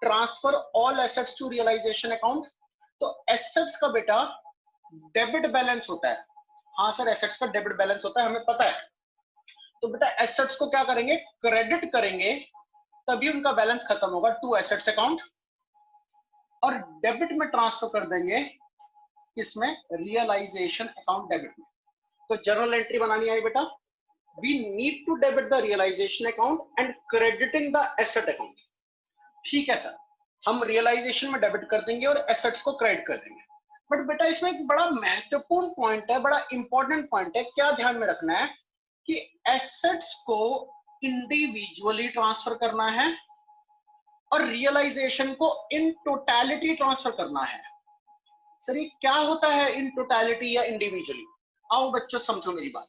Transfer all assets to realisation account. तो एसेट्स का बेटा डेबिट बैलेंस होता है, हाँ सर एसेट्स का डेबिट बैलेंस होता है, हमें पता है। तो बेटा एसेट्स को क्या करेंगे, क्रेडिट करेंगे, तभी उनका बैलेंस खत्म होगा टू एसेट्स अकाउंट, और डेबिट में ट्रांसफर कर देंगे इसमें रियलाइजेशन अकाउंट डेबिट में। तो जर्नल एंट्री बनानी है बेटा, we need to debit the realisation account and crediting the asset account. ठीक है सर, हम रियलाइजेशन में डेबिट कर देंगे और एसेट्स को क्रेडिट कर देंगे। बट बेटा इसमें एक बड़ा महत्वपूर्ण पॉइंट है, बड़ा इंपॉर्टेंट पॉइंट है, क्या ध्यान में रखना है कि एसेट्स को इंडिविजुअली ट्रांसफर करना है और रियलाइजेशन को इन टोटलिटी ट्रांसफर करना है। सर ये क्या होता है इन टोटलिटी या इंडिविजुअली? आओ बच्चों समझो मेरी बात।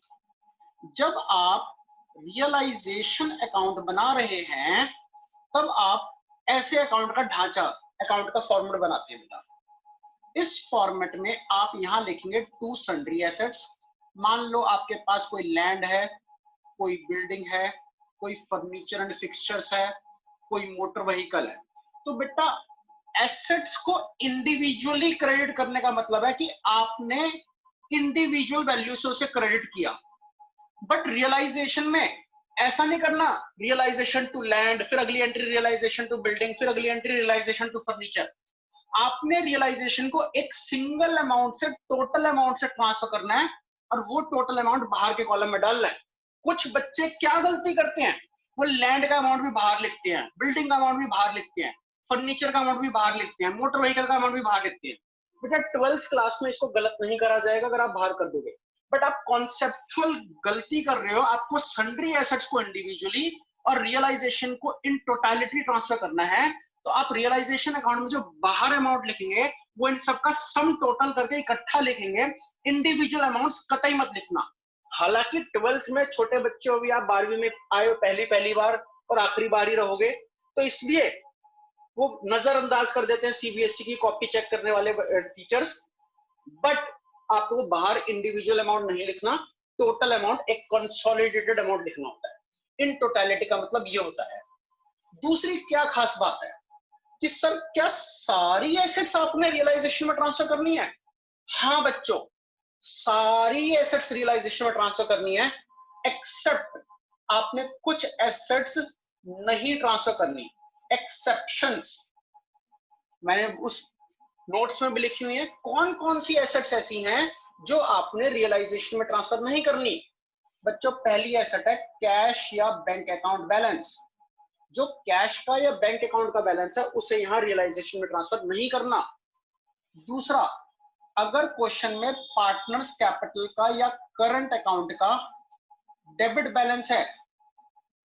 जब आप रियलाइजेशन अकाउंट बना रहे हैं तब आप ऐसे अकाउंट का ढांचा, अकाउंट का फॉर्मेट बनाते हैं बेटा। इस फॉर्मेट में आप यहां लिखेंगे टू सन्ड्री एसेट्स। मान लो आपके पास कोई लैंड है, कोई बिल्डिंग है, कोई फर्नीचर एंड फिक्सचर्स है, कोई मोटर व्हीकल है। तो बेटा एसेट्स को इंडिविजुअली क्रेडिट करने का मतलब है कि आपने इंडिविजुअल वैल्यू से उसे क्रेडिट किया। बट रियलाइजेशन में ऐसा नहीं करना, रियलाइजेशन टू लैंड, फिर अगली एंट्री रियलाइजेशन टू बिल्डिंग, फिर अगली एंट्री रियलाइजेशन टू फर्नीचर। आपने रियलाइजेशन को एक सिंगल अमाउंट से टोटल अमाउंट से ट्रांसफर करना है और वो टोटल अमाउंट बाहर के कॉलम में डालना है। कुछ बच्चे क्या गलती करते हैं, वो लैंड का अमाउंट भी बाहर लिखते हैं, बिल्डिंग का अमाउंट भी बाहर लिखते हैं, फर्नीचर का अमाउंट भी बाहर लिखते हैं, मोटर व्हीकल का अमाउंट भी बाहर लिखते हैं। बेटा 12th क्लास में इसको गलत नहीं करा जाएगा अगर आप बाहर कर दोगे, बट आप कॉन्सेप्चुअल गलती कर रहे हो। आपको सन्ड्री एसेट्स को इंडिविजुअली और रियलाइजेशन को इन टोटलिटी ट्रांसफर करना है। तो आप रियलाइजेशन अकाउंट में जो बाहर अमाउंट लिखेंगे वो इन सबका सम टोटल करके इकट्ठा लिखेंगे, इंडिविजुअल अमाउंट्स कतई मत लिखना। हालांकि 12th में छोटे बच्चे हो भी, आप 12वीं में आए हो पहली बार और आखिरी बार ही रहोगे, तो इसलिए वो नजरअंदाज कर देते हैं सीबीएसई की कॉपी चेक करने वाले टीचर्स। बट आपको बाहर इंडिविजुअल अमाउंट नहीं लिखना, टोटल अमाउंट एक कंसोलिडेटेड अमाउंट लिखना होता है। इन टोटलिटी का मतलब ये होता है। दूसरी क्या खास बात है कि सर क्या सारी एसेट्स आपने रियलाइजेशन में ट्रांसफर करनी है? हाँ बच्चों, सारी एसेट्स रियलाइजेशन में ट्रांसफर करनी है, एक्सेप्ट आपने कुछ एसेट्स नहीं ट्रांसफर करनी। एक्सेप्शंस मैंने उस नोट्स में भी लिखी हुई है, कौन कौन सी एसेट्स ऐसी हैं जो आपने रियलाइजेशन में ट्रांसफर नहीं करनी। बच्चों पहली एसेट है कैश या बैंक अकाउंट बैलेंस। जो कैश का या बैंक अकाउंट का बैलेंस है उसे यहां रियलाइजेशन में ट्रांसफर नहीं करना। दूसरा, अगर क्वेश्चन में पार्टनर्स कैपिटल का या करंट अकाउंट का डेबिट बैलेंस है,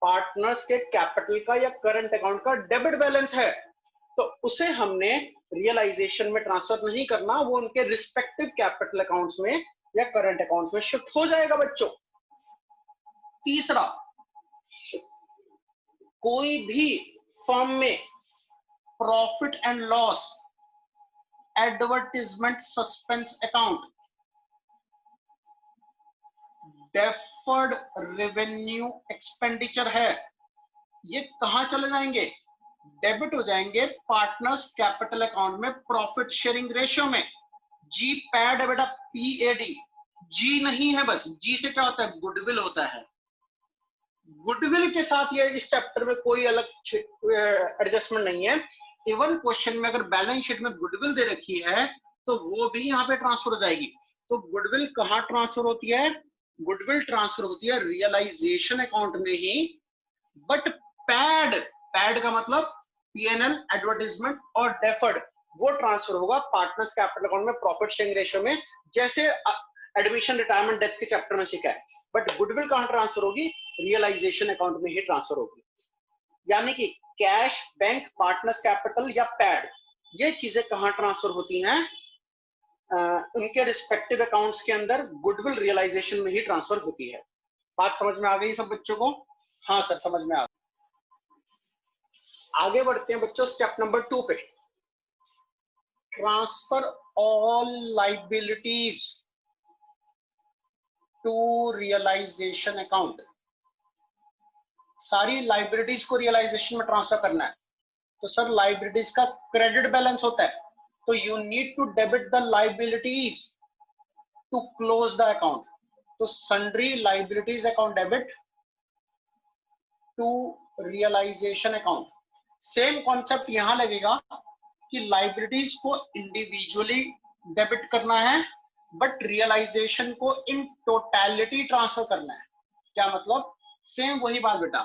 पार्टनर्स के कैपिटल का या करंट अकाउंट का डेबिट बैलेंस है, तो उसे हमने रियलाइजेशन में ट्रांसफर नहीं करना, वो उनके रिस्पेक्टिव कैपिटल अकाउंट्स में या करंट अकाउंट्स में शिफ्ट हो जाएगा बच्चों। तीसरा, कोई भी फर्म में profit and loss, advertisement suspense account, deferred revenue expenditure है, ये कहां चले जाएंगे? डेबिट हो जाएंगे पार्टनर्स कैपिटल अकाउंट में प्रॉफिट शेयरिंग रेशियो में। जी पैड है बेटा, पीएडी। जी नहीं है, बस जी से क्या होता है? गुडविल होता है। गुडविल के साथ ये इस चैप्टर में कोई अलग एडजस्टमेंट नहीं है। इवन क्वेश्चन में अगर बैलेंस शीट में गुडविल दे रखी है तो वो भी यहाँ पे ट्रांसफर हो जाएगी। तो गुडविल कहाँ ट्रांसफर होती है? गुडविल ट्रांसफर होती है रियलाइजेशन अकाउंट में ही। बट पैड, पैड का मतलब पीएनएल, एडवर्टाइजमेंट और डेफर्ड, वो ट्रांसफर होगा पार्टनर्स कैपिटल अकाउंट में प्रॉफिट शेयरिंग रेशियो में, जैसे एडमिशन, रिटायरमेंट, डेथ के चैप्टर में सीखा है। बट गुडविल कहां ट्रांसफर होगी? रियलाइजेशन अकाउंट में ही ट्रांसफर होगी। यानी कि कैश, बैंक, पार्टनर्स कैपिटल या पैड, ये चीजें कहां ट्रांसफर होती हैं? उनके रिस्पेक्टिव अकाउंट्स के अंदर गुडविल रियलाइजेशन में ही ट्रांसफर होती है। बात समझ में आ गई सब बच्चों को? हाँ सर, समझ में आ गई। आगे बढ़ते हैं बच्चों स्टेप नंबर 2 पे। Transfer all liabilities to realisation account. सारी लाइबिलिटीज को रियलाइजेशन में ट्रांसफर करना है। तो सर लाइबिलिटीज का क्रेडिट बैलेंस होता है, तो you need to debit the liabilities to close the account. तो sundry liabilities account debit to realisation account. Same concept यहां लगेगा कि लाइबिलिटीज को इंडिविजुअली डेबिट करना है, बट रियलाइजेशन को इन टोटलिटी ट्रांसफर करना है। क्या मतलब? सेम वही बात बेटा,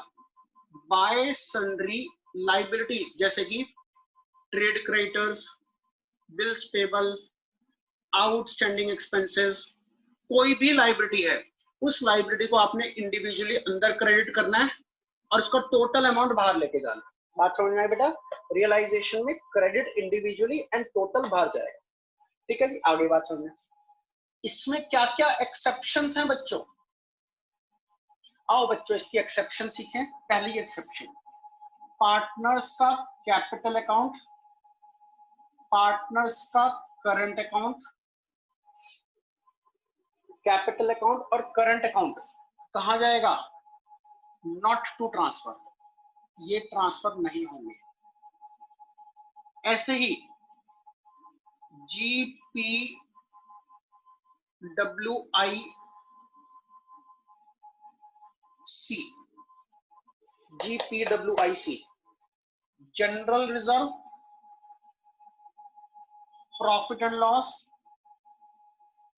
बाय सन्ड्री लाइबिलिटीज, जैसे कि trade creditors, bills payable, outstanding expenses, कोई भी लाइबिलिटी है, उस लाइबिलिटी को आपने इंडिविजुअली अंदर क्रेडिट करना है और उसका टोटल अमाउंट बाहर लेके जाना है। बात समझ में आई बेटा? रियलाइजेशन में क्रेडिट इंडिविजुअली एंड टोटल बाहर जाएगा। ठीक है जी, आगे बात समझ। इसमें क्या क्या एक्सेप्शंस हैं बच्चों? आओ बच्चों इसकी एक्सेप्शन सीखें। पहली एक्सेप्शन, पार्टनर्स का कैपिटल अकाउंट, पार्टनर्स का करंट अकाउंट, कैपिटल अकाउंट और करंट अकाउंट कहां जाएगा? नॉट टू ट्रांसफर, ये ट्रांसफर नहीं होंगे। ऐसे ही GPWIC, general reserve, profit and loss,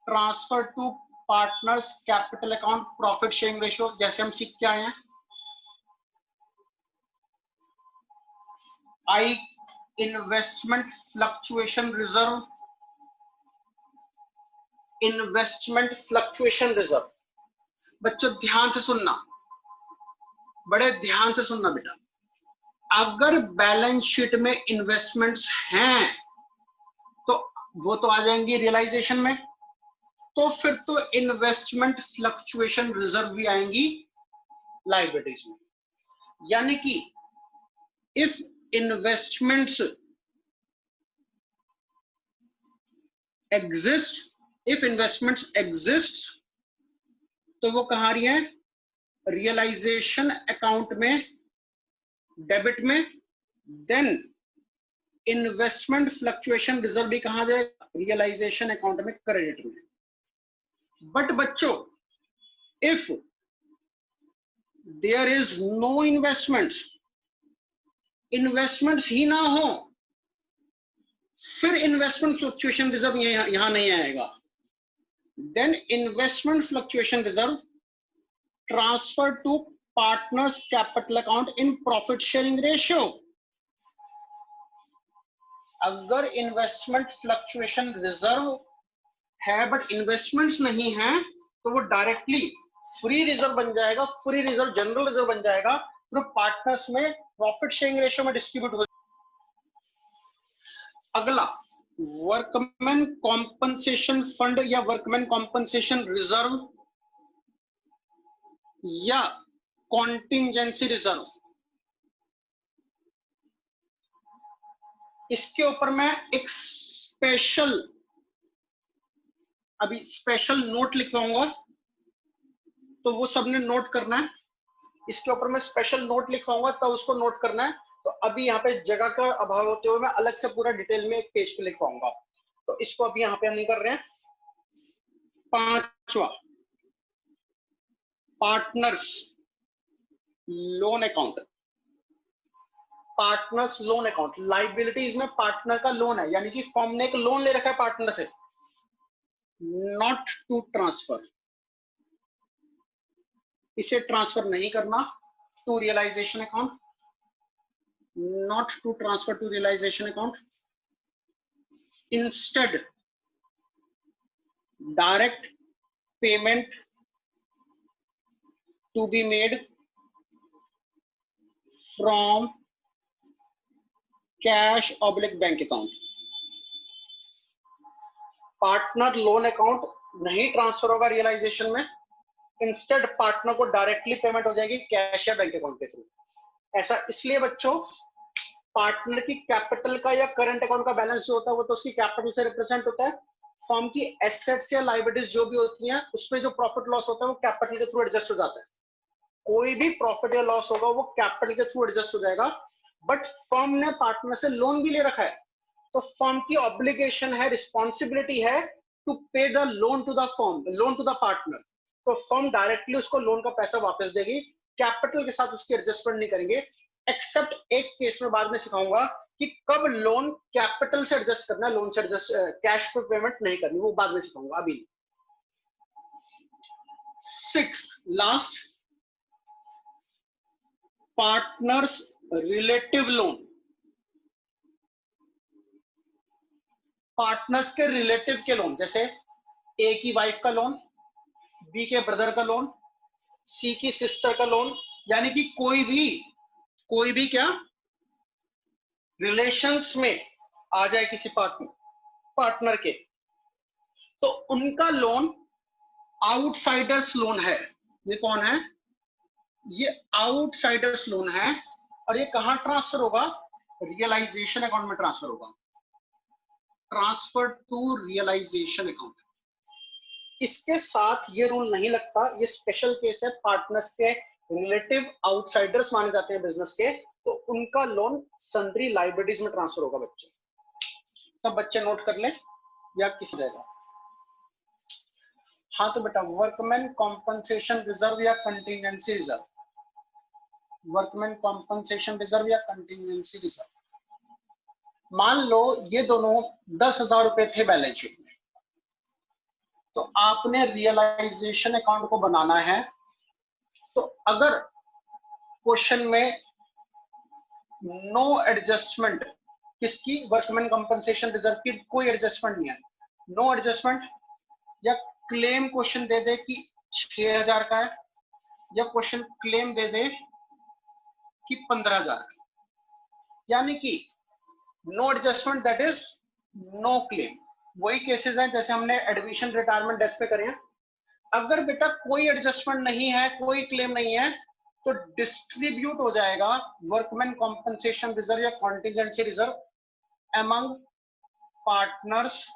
transfer to partners capital account, profit sharing ratio, जैसे हम सीख के आए हैं। I investment fluctuation reserve, investment fluctuation reserve. बच्चों ध्यान से सुनना, बड़े ध्यान से सुनना बेटा। अगर बैलेंस शीट में इन्वेस्टमेंट्स हैं तो वो तो आ जाएंगी रियलाइजेशन में, तो फिर तो इन्वेस्टमेंट फ्लक्चुएशन रिजर्व भी आएंगी लायबिलिटीज में। यानी कि if investments exist, if investments exist तो वो कहां रही है, रियलाइजेशन अकाउंट में, डेबिट में, देन इन्वेस्टमेंट फ्लक्चुएशन रिजर्व भी कहां जाएगा, रियलाइजेशन अकाउंट में, क्रेडिट में। बट बच्चों if there is no investments, investments ही ना हो, फिर इन्वेस्टमेंट फ्लक्चुएशन रिजर्व यहां नहीं आएगा। Then investment fluctuation reserve transfer to partners capital account in profit sharing ratio. अगर इन्वेस्टमेंट फ्लक्चुएशन रिजर्व है बट इन्वेस्टमेंट्स नहीं है तो वो डायरेक्टली फ्री रिजर्व बन जाएगा, फ्री रिजर्व जनरल रिजर्व बन जाएगा, फिर पार्टनर्स में प्रॉफिट शेयरिंग रेशियो में डिस्ट्रीब्यूट हो। अगला वर्कमैन कॉम्पनसेशन फंड या वर्कमैन कॉम्पनसेशन रिजर्व या कॉन्टिंजेंसी रिजर्व, इसके ऊपर मैं एक स्पेशल नोट लिखवाऊंगा, तो वो सबने नोट करना है। इसके ऊपर मैं स्पेशल नोट लिखवाऊंगा तो उसको नोट करना है। तो अभी यहाँ पे जगह का अभाव होते हुए मैं अलग से पूरा डिटेल में एक पेज पे लिखवाऊंगा, तो इसको अभी यहाँ पे हम नहीं कर रहे हैं। पांचवा, partners loan account. Partners loan account, liabilities में पार्टनर का लोन है, यानी कि फर्म ने एक लोन ले रखा है पार्टनर से, नॉट टू ट्रांसफर, इसे ट्रांसफर नहीं करना to realisation account, not to transfer to realisation account, instead direct payment to be made from cash oblique bank account. Partner loan account नहीं ट्रांसफर होगा रियलाइजेशन में, इंस्टेड पार्टनर को directly payment हो जाएगी cash या bank account के through. ऐसा इसलिए बच्चों, पार्टनर की कैपिटल का या करंट अकाउंट का बैलेंस जो होता है वो तो उसकी कैपिटल से रिप्रेजेंट होता है। फर्म की एसेट्स या लायबिलिटीज जो भी होती हैं उसमें जो प्रॉफिट लॉस होता है वो कैपिटल के थ्रू एडजस्ट हो जाता है। कोई भी प्रॉफिट या लॉस होगा वो कैपिटल के थ्रू एडजस्ट हो जाएगा। बट फर्म ने पार्टनर से लोन भी ले रखा है, तो फर्म की ऑब्लिगेशन है, रिस्पॉन्सिबिलिटी है to pay the loan to the firm, loan to the partner. तो फर्म डायरेक्टली उसको लोन का पैसा वापस देगी, कैपिटल के साथ उसकी एडजस्टमेंट नहीं करेंगे। एक्सेप्ट एक केस में बाद में सिखाऊंगा कि कब लोन कैपिटल से एडजस्ट करना है, लोन से एडजस्ट कैश पे पेमेंट नहीं करनी, वो बाद में सिखाऊंगा, अभी नहीं। Sixth last, partners relative loan. Partners के रिलेटिव के लोन, जैसे ए की वाइफ का लोन, बी के ब्रदर का लोन, सी की सिस्टर का लोन, यानी कि कोई भी क्या रिलेशंस में आ जाए किसी पार्टनर के, तो उनका लोन आउटसाइडर्स लोन है। ये कौन है, ये आउटसाइडर्स लोन है, और ये कहां ट्रांसफर होगा, रियलाइजेशन अकाउंट में ट्रांसफर होगा, ट्रांसफर टू रियलाइजेशन अकाउंट। इसके साथ ये रूल नहीं लगता, ये स्पेशल केस है, पार्टनर्स के रिलेटिव आउटसाइडर्स माने जाते हैं बिजनेस के, तो उनका लोन सन्ड्री लायबिलिटीज में ट्रांसफर होगा। बच्चे सब बच्चे नोट कर लें या किस जाएगा। हाँ तो बेटा, वर्कमैन कॉम्पनसेशन रिजर्व या contingency reserve, workman compensation reserve या कंटिजेंसी रिजर्व। मान लो ये दोनों 10,000 रुपए थे बैलेंस शीट में, तो आपने रियलाइजेशन अकाउंट को बनाना है। तो अगर क्वेश्चन में नो एडजस्टमेंट, किसकी, वर्कमैन कंपनसेशन रिजर्व की कोई एडजस्टमेंट नहीं है, नो एडजस्टमेंट, या क्लेम क्वेश्चन दे दे कि 6,000 का है, या क्वेश्चन क्लेम दे दे कि 15,000 का, यानी कि no adjustment that is no claim. वही केसेस हैं जैसे हमने एडमिशन रिटायरमेंट डेथ पे करे हैं। अगर बेटा कोई एडजस्टमेंट नहीं है, कोई क्लेम नहीं है, तो डिस्ट्रीब्यूट हो जाएगा वर्कमैन कॉम्पनसेशन रिजर्व या contingency reserve among partners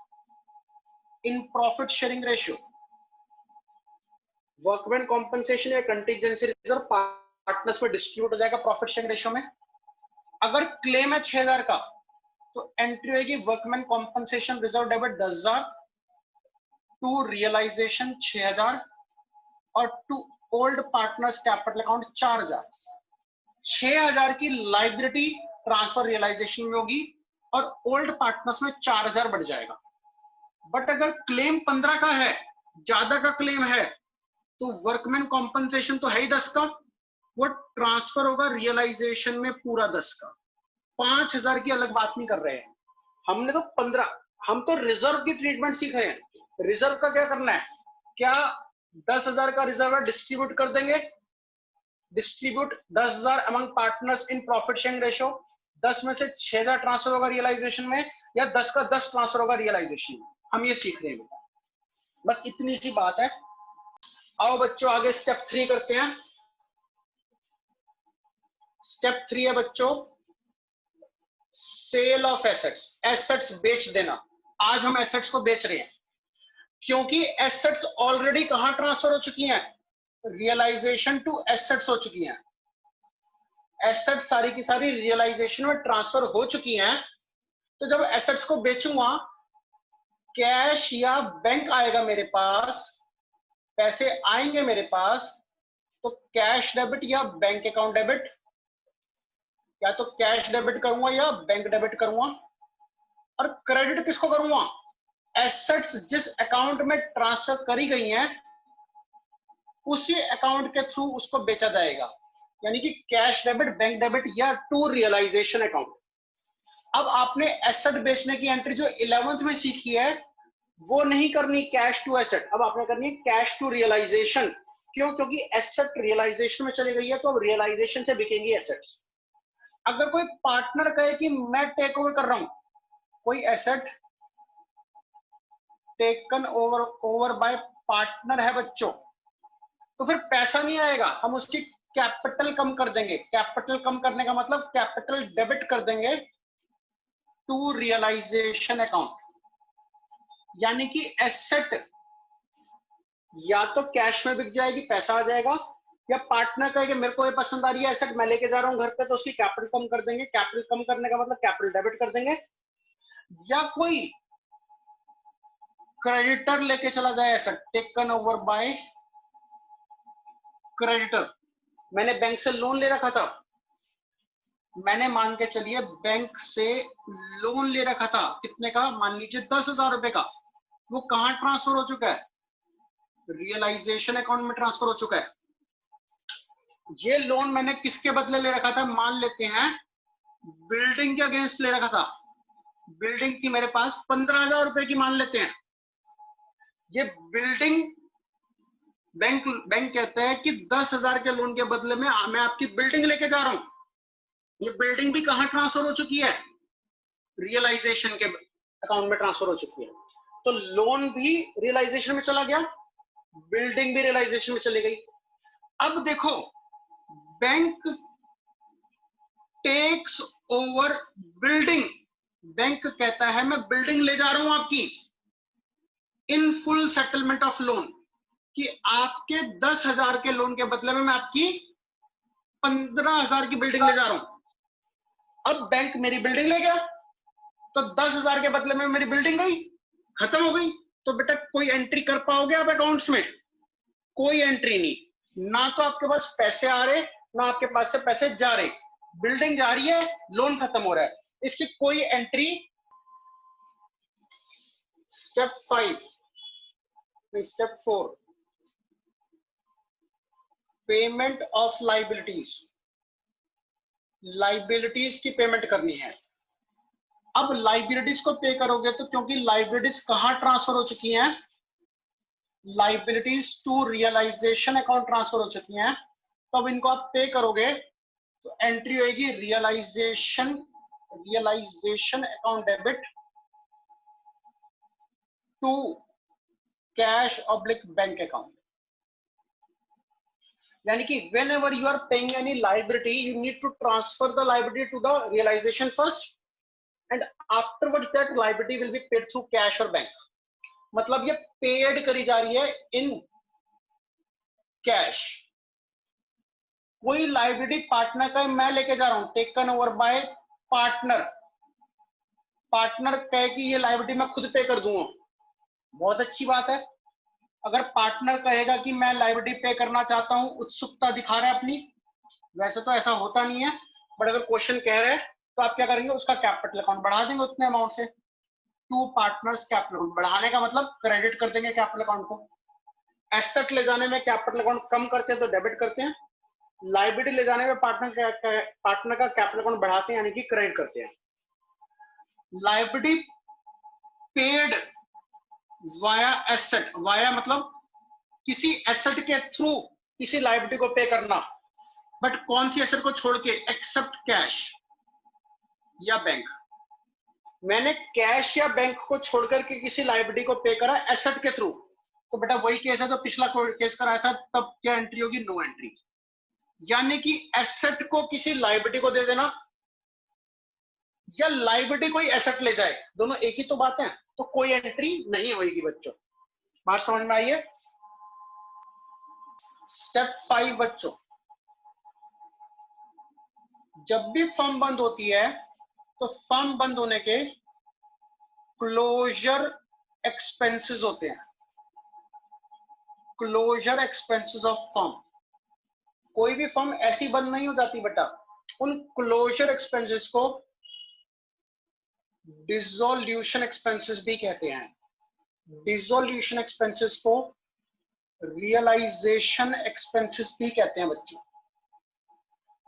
in profit sharing ratio. Workman compensation या कंटीजेंसी रिजर्व पार्टनर्स में डिस्ट्रीब्यूट हो जाएगा प्रॉफिट शेयरिंग रेशियो में। अगर क्लेम है 6000 का तो एंट्री होगी workman compensation reserve debit 10,000 to realisation 6000 और to old partners capital account 4000। 6000 की लाइबिलिटी ट्रांसफर रियलाइजेशन में होगी और ओल्ड पार्टनर्स में 4000 बढ़ जाएगा। बट अगर क्लेम 15 का है, ज्यादा का क्लेम है, तो वर्कमैन कॉम्पनसेशन तो है ही 10 का, वो ट्रांसफर होगा रियलाइजेशन में पूरा 10 का। 5000 की अलग बात नहीं कर रहे हैं, हमने तो 15, हम तो रिजर्व की ट्रीटमेंट सीख रहे हैं। रिजर्व का क्या करना है, क्या 10,000 का रिजर्व है डिस्ट्रीब्यूट कर देंगे, distribute 10,000 among partners in profit sharing ratio. 10 में से 6,000 ट्रांसफर होगा रियलाइजेशन में या 10 का 10 ट्रांसफर होगा रियलाइजेशन में, हम ये सीख रहे हैं। बस इतनी सी बात है। आओ बच्चों आगे स्टेप 3 करते हैं। स्टेप 3 है बच्चों सेल ऑफ एसेट्स, एसेट्स बेच देना। आज हम एसेट्स को बेच रहे हैं क्योंकि एसेट्स ऑलरेडी कहां ट्रांसफर हो चुकी हैं, रियलाइजेशन टू एसेट्स हो चुकी हैं। एसेट सारी की सारी रियलाइजेशन में ट्रांसफर हो चुकी हैं। तो जब एसेट्स को बेचूंगा, कैश या बैंक आएगा मेरे पास, पैसे आएंगे मेरे पास, तो कैश डेबिट या बैंक अकाउंट डेबिट, या तो कैश डेबिट करूंगा या बैंक डेबिट करूंगा। और क्रेडिट किसको करूंगा, एसेट्स जिस अकाउंट में ट्रांसफर करी गई हैं उसी अकाउंट के थ्रू उसको बेचा जाएगा, यानी कि कैश डेबिट, बैंक डेबिट या टू रियलाइजेशन अकाउंट। अब आपने एसेट बेचने की एंट्री जो 11th में सीखी है वो नहीं करनी कैश टू एसेट, अब आपने करनी है कैश टू रियलाइजेशन। क्यों, क्योंकि एसेट रियलाइजेशन में चली गई है तो अब रियलाइजेशन से बिकेंगी एसेट्स। अगर कोई पार्टनर कहे कि मैं टेक ओवर कर रहा हूं, कोई asset taken over by partner है बच्चों, तो फिर पैसा नहीं आएगा, हम उसकी कैपिटल कम कर देंगे। कैपिटल कम करने का मतलब कैपिटल डेबिट कर देंगे टू रियलाइजेशन अकाउंट, यानी कि एसेट या तो कैश में बिक जाएगी, पैसा आ जाएगा, या पार्टनर कहेगा मेरे को ये पसंद आ रही है एसेट, मैं लेके जा रहा हूं घर पे, तो उसकी कैपिटल कम कर देंगे। कैपिटल कम करने का मतलब कैपिटल डेबिट कर देंगे। या कोई क्रेडिटर लेके चला जाए asset taken over bye creditor. मैंने बैंक से लोन ले रखा था, मैंने मान के चलिए बैंक से लोन ले रखा था, कितने का, मान लीजिए 10,000 रुपए का। वो कहां ट्रांसफर हो चुका है, रियलाइजेशन अकाउंट में ट्रांसफर हो चुका है। ये लोन मैंने किसके बदले ले रखा था, मान लेते हैं बिल्डिंग के अगेंस्ट ले रखा था। बिल्डिंग थी मेरे पास 15,000 रुपए की, मान लेते हैं। ये बिल्डिंग बैंक कहते हैं कि 10,000 के लोन के बदले में मैं आपकी बिल्डिंग लेके जा रहा हूं। ये बिल्डिंग भी कहां ट्रांसफर हो चुकी है, रियलाइजेशन के अकाउंट में ट्रांसफर हो चुकी है। तो लोन भी रियलाइजेशन में चला गया, बिल्डिंग भी रियलाइजेशन में चली गई। अब देखो, bank takes over building, bank कहता है मैं बिल्डिंग ले जा रहा हूं आपकी, in full settlement of loan, कि आपके 10,000 के लोन के बदले में मैं आपकी 15,000 की बिल्डिंग ले जा रहा हूं। अब बैंक मेरी बिल्डिंग ले गया, तो 10,000 के बदले में मेरी बिल्डिंग गई, खत्म हो गई। तो बेटा कोई एंट्री कर पाओगे आप अकाउंट्स में, कोई एंट्री नहीं। ना तो आपके पास पैसे आ रहे, ना आपके पास से पैसे जा रहे, बिल्डिंग जा रही है, लोन खत्म हो रहा है, इसकी कोई entry. Step 5, step 4, payment of liabilities. Liabilities की पेमेंट करनी है। अब लाइबिलिटीज को पे करोगे तो, क्योंकि लाइबिलिटीज कहां ट्रांसफर हो चुकी हैं, liabilities to realisation account transfer हो चुकी हैं, तो अब इनको आप पे करोगे तो एंट्री होगी realisation account debit to cash oblique bank account. यानी कि whenever you are paying any liability you need to transfer the liability to the realisation first and afterwards that liability will be paid through cash और bank. मतलब ये paid करी जा रही है in cash. कोई लाइबिलिटी पार्टनर का मैं लेके जा रहा हूं, taken over by partner, partner कहे कि ये लाइबिलिटी मैं खुद पे कर दूंगा, बहुत अच्छी बात है। अगर पार्टनर कहेगा कि मैं लाइबिलिटी पे करना चाहता हूं, उत्सुकता दिखा रहा है अपनी, वैसे तो ऐसा होता नहीं है, बट अगर क्वेश्चन कह रहे हैं तो आप क्या करेंगे, उसका कैपिटल अकाउंट बढ़ा देंगे उतने अमाउंट से। टू पार्टनर्स कैपिटल अकाउंट बढ़ाने का मतलब क्रेडिट कर देंगे कैपिटल अकाउंट को। एसेट ले जाने में कैपिटल अकाउंट कम करते हैं तो डेबिट करते हैं, लाइबिलिटी ले जाने में पार्टनर का कैपिटल अकाउंट बढ़ाते हैं यानी कि क्रेडिट करते हैं। Liability paid via asset, via मतलब किसी एसेट के थ्रू किसी लाइबिलिटी को पे करना, बट कौन सी एसेट को छोड़ के, एक्सेप्ट कैश या बैंक। मैंने कैश या बैंक को छोड़कर के किसी लाइबिलिटी को पे करा एसेट के थ्रू, तो बेटा वही केस है जो पिछला केस कराया था, तब क्या एंट्री होगी, नो एंट्री। यानी कि एसेट को किसी लाइबिलिटी को दे देना या लाइबिलिटी कोई एसेट ले जाए, दोनों एक ही तो बात है, तो कोई एंट्री नहीं होगी बच्चों। बात समझ में आई है? स्टेप 5 बच्चों, जब भी फर्म बंद होती है तो फर्म बंद होने के क्लोजर एक्सपेंसेस होते हैं। क्लोजर एक्सपेंसेस ऑफ फर्म, कोई भी फर्म ऐसी बंद नहीं हो जाती बेटा, उन क्लोजर एक्सपेंसेस को डिसोल्यूशन एक्सपेंसेस भी कहते हैं। डिसोल्यूशन एक्सपेंसेस को रियलाइजेशन एक्सपेंसेस भी कहते हैं बच्चों।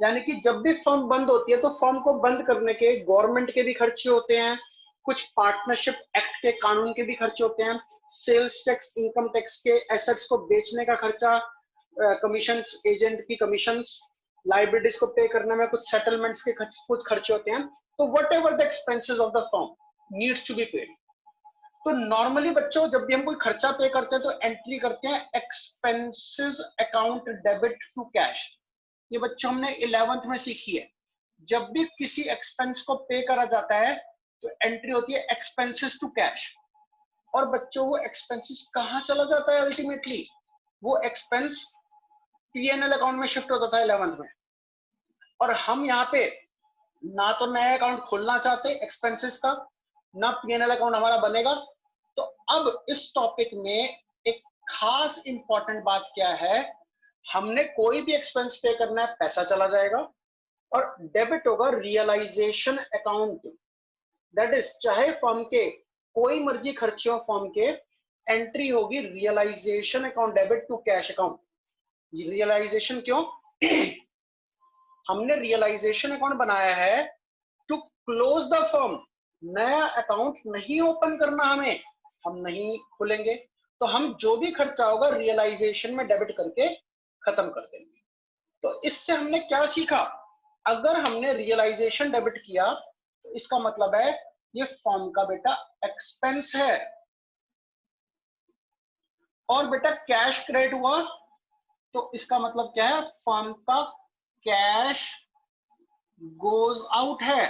यानी कि जब भी फर्म बंद होती है तो फर्म को बंद करने के गवर्नमेंट के भी खर्चे होते हैं, कुछ पार्टनरशिप एक्ट के कानून के भी खर्चे होते हैं, सेल्स टैक्स, इनकम टैक्स के, एसेट्स को बेचने का खर्चा, कमीशन, एजेंट की कमीशन, लाइबिलिटीज को पे करने में कुछ सेटलमेंट्स के कुछ खर्चे होते हैं। तो whatever the expenses of the firm needs to be paid. तो नॉर्मली बच्चों जब भी हम कोई खर्चा पे करते हैं तो एंट्री करते हैं expenses account debit to cash. ये बच्चों हमने 11th में सीखी है। जब भी किसी एक्सपेंस को पे करा जाता है तो एंट्री होती है एक्सपेंसेस टू कैश। और बच्चों वो एक्सपेंसेस कहां चला जाता है अल्टीमेटली, वो एक्सपेंस पीएनएल अकाउंट में शिफ्ट होता था 11th में। और हम यहाँ पे ना तो नया अकाउंट खोलना चाहते एक्सपेंसेस का, ना पीएनएल अकाउंट हमारा बनेगा। तो अब इस टॉपिक में एक खास इंपॉर्टेंट बात क्या है, हमने कोई भी एक्सपेंस पे करना है, पैसा चला जाएगा और डेबिट होगा रियलाइजेशन अकाउंट। दैट इज चाहे फर्म के कोई मर्जी खर्चे हो फर्म के, एंट्री होगी realisation account debit to cash account. Realisation क्यों? हमने रियलाइजेशन अकाउंट बनाया है टू क्लोज द फर्म। नया अकाउंट नहीं ओपन करना हमें, हम नहीं खुलेंगे, तो हम जो भी खर्चा होगा रियलाइजेशन में डेबिट करके खत्म कर देंगे। तो इससे हमने क्या सीखा, अगर हमने रियलाइजेशन डेबिट किया तो इसका मतलब है ये फर्म का बेटा एक्सपेंस है। और बेटा कैश क्रेडिट हुआ तो इसका मतलब क्या है, फर्म का कैश गोज आउट है।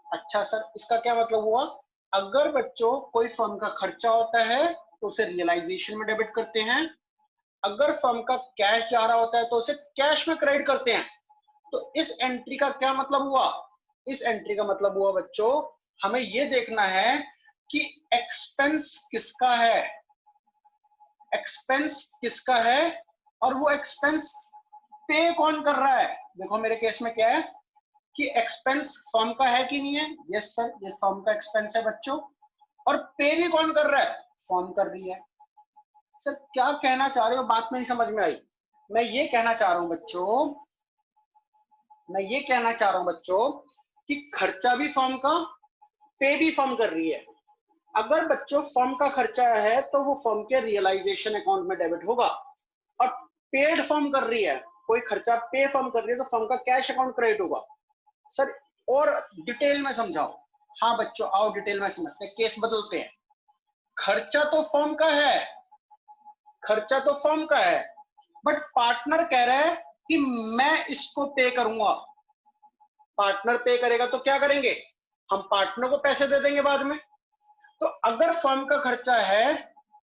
अच्छा सर, इसका क्या मतलब हुआ, अगर बच्चों कोई फर्म का खर्चा होता है तो उसे रियलाइजेशन में डेबिट करते हैं, अगर फर्म का कैश जा रहा होता है तो उसे कैश में क्रेडिट करते हैं। तो इस एंट्री का क्या मतलब हुआ, इस एंट्री का मतलब हुआ बच्चों, हमें यह देखना है कि एक्सपेंस किसका है, एक्सपेंस किसका है और वो एक्सपेंस पे कौन कर रहा है। देखो मेरे केस में क्या है कि एक्सपेंस फर्म का है कि नहीं है, यस सर ये फर्म का एक्सपेंस है बच्चों, और पे भी कौन कर रहा है, फर्म कर रही है। सर क्या कहना चाह रहे हो, बात में नहीं समझ में आई। मैं ये कहना चाह रहा हूं बच्चों, मैं ये कहना चाह रहा हूं बच्चों कि खर्चा भी फर्म का, पे भी फर्म कर रही है। अगर बच्चों फर्म का खर्चा है तो वो फर्म के रियलाइजेशन अकाउंट में डेबिट होगा, और पेड फर्म कर रही है, कोई खर्चा पे फर्म कर रही है तो फर्म का कैश अकाउंट क्रेडिट होगा। सर और डिटेल में समझाओ। हाँ बच्चों आओ डिटेल में समझते हैं, केस बदलते हैं। खर्चा तो फर्म का है, खर्चा तो फर्म का है, बट पार्टनर कह रहा है कि मैं इसको पे करूंगा। पार्टनर पे करेगा तो क्या करेंगे, हम पार्टनर को पैसे दे देंगे बाद में। तो अगर फर्म का खर्चा है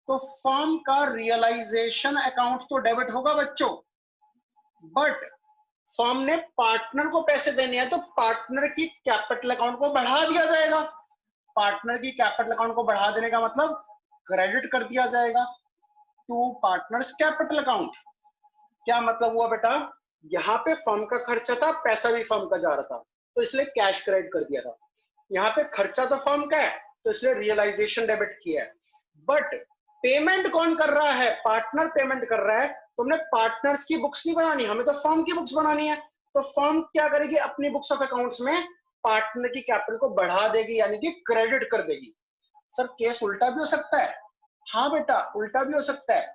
तो फर्म का रियलाइजेशन अकाउंट तो डेबिट होगा बच्चों, बट फर्म ने पार्टनर को पैसे देने हैं तो पार्टनर की कैपिटल अकाउंट को बढ़ा दिया जाएगा। पार्टनर की कैपिटल अकाउंट को बढ़ा देने का मतलब क्रेडिट कर दिया जाएगा टू पार्टनर्स कैपिटल अकाउंट। क्या मतलब हुआ बेटा, यहाँ पे फर्म का खर्चा था, पैसा भी फर्म का जा रहा था, तो इसलिए कैश क्रेडिट कर दिया था। यहाँ पे खर्चा तो फर्म का है तो इसलिए रियलाइजेशन डेबिट किया है, बट पेमेंट कौन कर रहा है, पार्टनर पेमेंट कर रहा है। तुमने पार्टनर्स की बुक्स नहीं बनानी, हमें तो फर्म की बुक्स बनानी है। तो फर्म क्या करेगी, अपनी बुक्स ऑफ अकाउंट्स में पार्टनर की कैपिटल को बढ़ा देगी, यानी कि क्रेडिट कर देगी। सर केस उल्टा भी हो सकता है, हाँ बेटा उल्टा भी हो सकता है।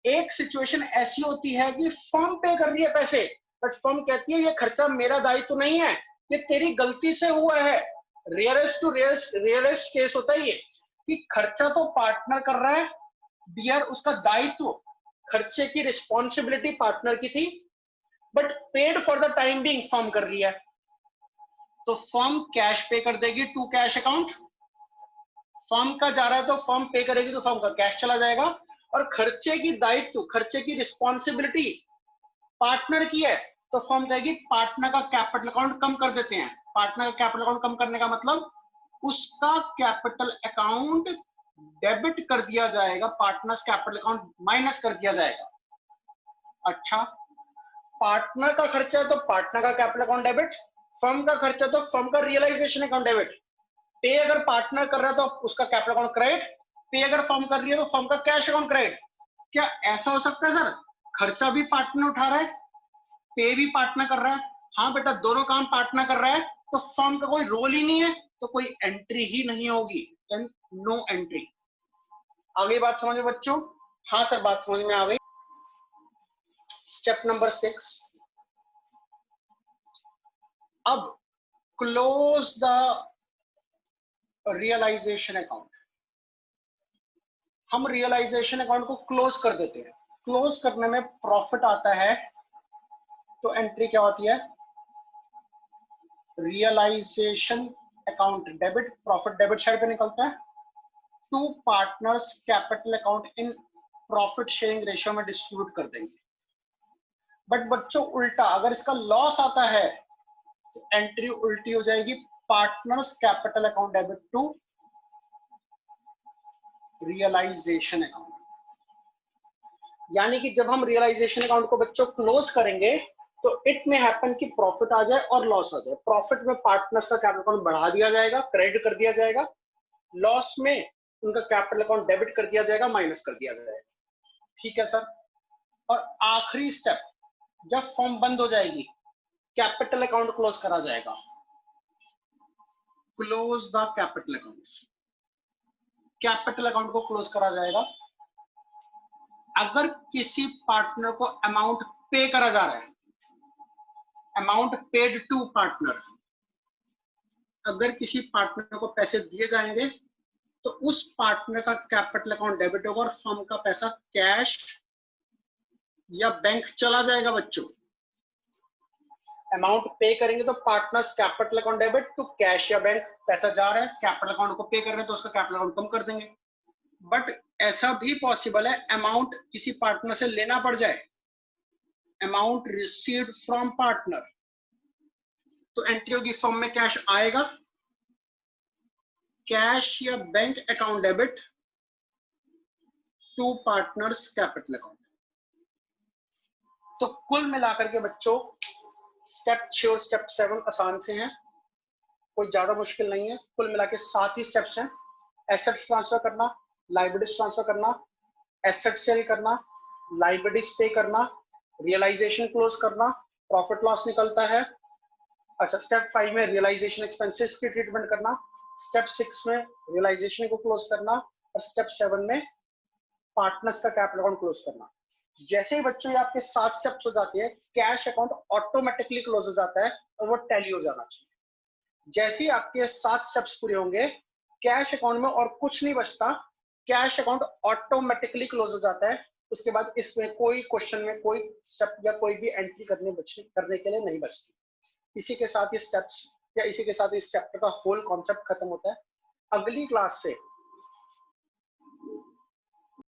एक सिचुएशन ऐसी होती है कि फर्म पे कर रही है पैसे, बट फर्म कहती है ये खर्चा मेरा दायित्व तो नहीं है, ये तेरी गलती से हुआ है। रियरेस्ट केस होता है ये कि खर्चा तो पार्टनर कर रहा है, बियर उसका दायित्व, खर्चे की रिस्पॉन्सिबिलिटी पार्टनर की थी, but paid for the time being firm कर रही है। तो फर्म कैश पे कर देगी टू कैश अकाउंट। फर्म का जा रहा है तो फर्म पे करेगी तो फर्म का कैश चला जाएगा, और खर्चे की दायित्व, खर्चे की रिस्पॉन्सिबिलिटी पार्टनर की है तो फर्म कहेगी पार्टनर का कैपिटल अकाउंट कम कर देते हैं। पार्टनर का कैपिटल अकाउंट कम करने का मतलब उसका कैपिटल अकाउंट डेबिट कर दिया जाएगा, पार्टनर्स कैपिटल अकाउंट माइनस कर दिया जाएगा। अच्छा, पार्टनर का खर्चा है तो पार्टनर का कैपिटल अकाउंट डेबिट, फर्म का खर्चा तो फर्म का रियलाइजेशन अकाउंट डेबिट। पे अगर पार्टनर कर रहा है तो उसका कैपिटल अकाउंट क्रेडिट, पे अगर फर्म कर रही है तो फर्म का कैश अकाउंट क्रेडिट। क्या ऐसा हो सकता है सर, खर्चा भी पार्टनर उठा रहा है, पे भी पार्टनर कर रहा है? हाँ बेटा, दोनों काम पार्टनर कर रहा है तो फर्म का कोई रोल ही नहीं है, तो कोई एंट्री ही नहीं होगी, नो एंट्री। आगे बात समझ में बच्चों? हाँ सर बात समझ में आ गई। स्टेप नंबर 6, अब क्लोज द रियलाइजेशन अकाउंट। हम रियलाइजेशन अकाउंट को क्लोज कर देते हैं। क्लोज करने में प्रॉफिट आता है तो एंट्री क्या होती है, realisation account debit, profit debit side पे निकलता है, to partners capital account in profit sharing ratio में डिस्ट्रीब्यूट कर देंगे। बट बच्चों उल्टा, अगर इसका लॉस आता है तो एंट्री उल्टी हो जाएगी, partners capital account debit to realisation account. यानी कि जब हम रियलाइजेशन अकाउंट को बच्चों क्लोज करेंगे तो इट में हैपन कि प्रॉफिट आ जाए और लॉस आ जाए। प्रॉफिट में पार्टनर्स का कैपिटल अकाउंट बढ़ा दिया जाएगा, क्रेडिट कर दिया जाएगा, लॉस में उनका कैपिटल अकाउंट डेबिट कर दिया जाएगा, माइनस कर दिया जाएगा। ठीक है सर। और आखिरी स्टेप, जब फर्म बंद हो जाएगी कैपिटल अकाउंट क्लोज करा जाएगा। Close the capital account, capital account को क्लोज करा जाएगा। अगर किसी पार्टनर को अमाउंट पे करा जा रहा है, अमाउंट पेड टू पार्टनर, अगर किसी पार्टनर को पैसे दिए जाएंगे तो उस पार्टनर का कैपिटल अकाउंट डेबिट होगा और फर्म का पैसा कैश या बैंक चला जाएगा बच्चों। अमाउंट पे करेंगे तो partners capital account debit to cash या बैंक, पैसा जा रहा है, कैपिटल अकाउंट को पे कर रहे हैं तो उसका कैपिटल अकाउंट कम कर देंगे। बट ऐसा भी पॉसिबल है अमाउंट किसी पार्टनर से लेना पड़ जाए, अमाउंट रिसीव्ड फ्रॉम पार्टनर, तो एंट्री होगी फर्म में कैश आएगा, कैश या bank account debit to partners capital account. तो कुल मिलाकर के बच्चों स्टेप 6 और स्टेप 7 आसान से हैं, कोई ज्यादा मुश्किल नहीं है। कुल मिला के 7 ही स्टेप्स हैं। एसेट्स ट्रांसफर करना, लाइबिलिटीज ट्रांसफर करना, एसेट सेल करना, लाइबिलिटीज पे करना, रियलाइजेशन क्लोज करना, प्रॉफिट लॉस निकलता है। अच्छा, स्टेप 5 में रियलाइजेशन एक्सपेंसेस की ट्रीटमेंट करना, स्टेप 6 में रियलाइजेशन को क्लोज करना, और स्टेप 7 में पार्टनर्स का कैपिटल अकाउंट क्लोज करना। जैसे ही बच्चों ये आपके 7 स्टेप्स हो जाते हैं, कैश अकाउंट ऑटोमेटिकली क्लोज हो जाता है और वो टैली हो जाना चाहिए। जैसे ही आपके 7 स्टेप्स पूरे होंगे, कैश अकाउंट में और कुछ नहीं बचता, कैश अकाउंट ऑटोमेटिकली क्लोज हो जाता है, उसके बाद इसमें कोई क्वेश्चन में कोई स्टेप या कोई भी एंट्री करने के लिए नहीं बचती। इसी के साथ ये स्टेप्स या इसी के साथ इस चैप्टर का होल कॉन्सेप्ट खत्म होता है। अगली क्लास से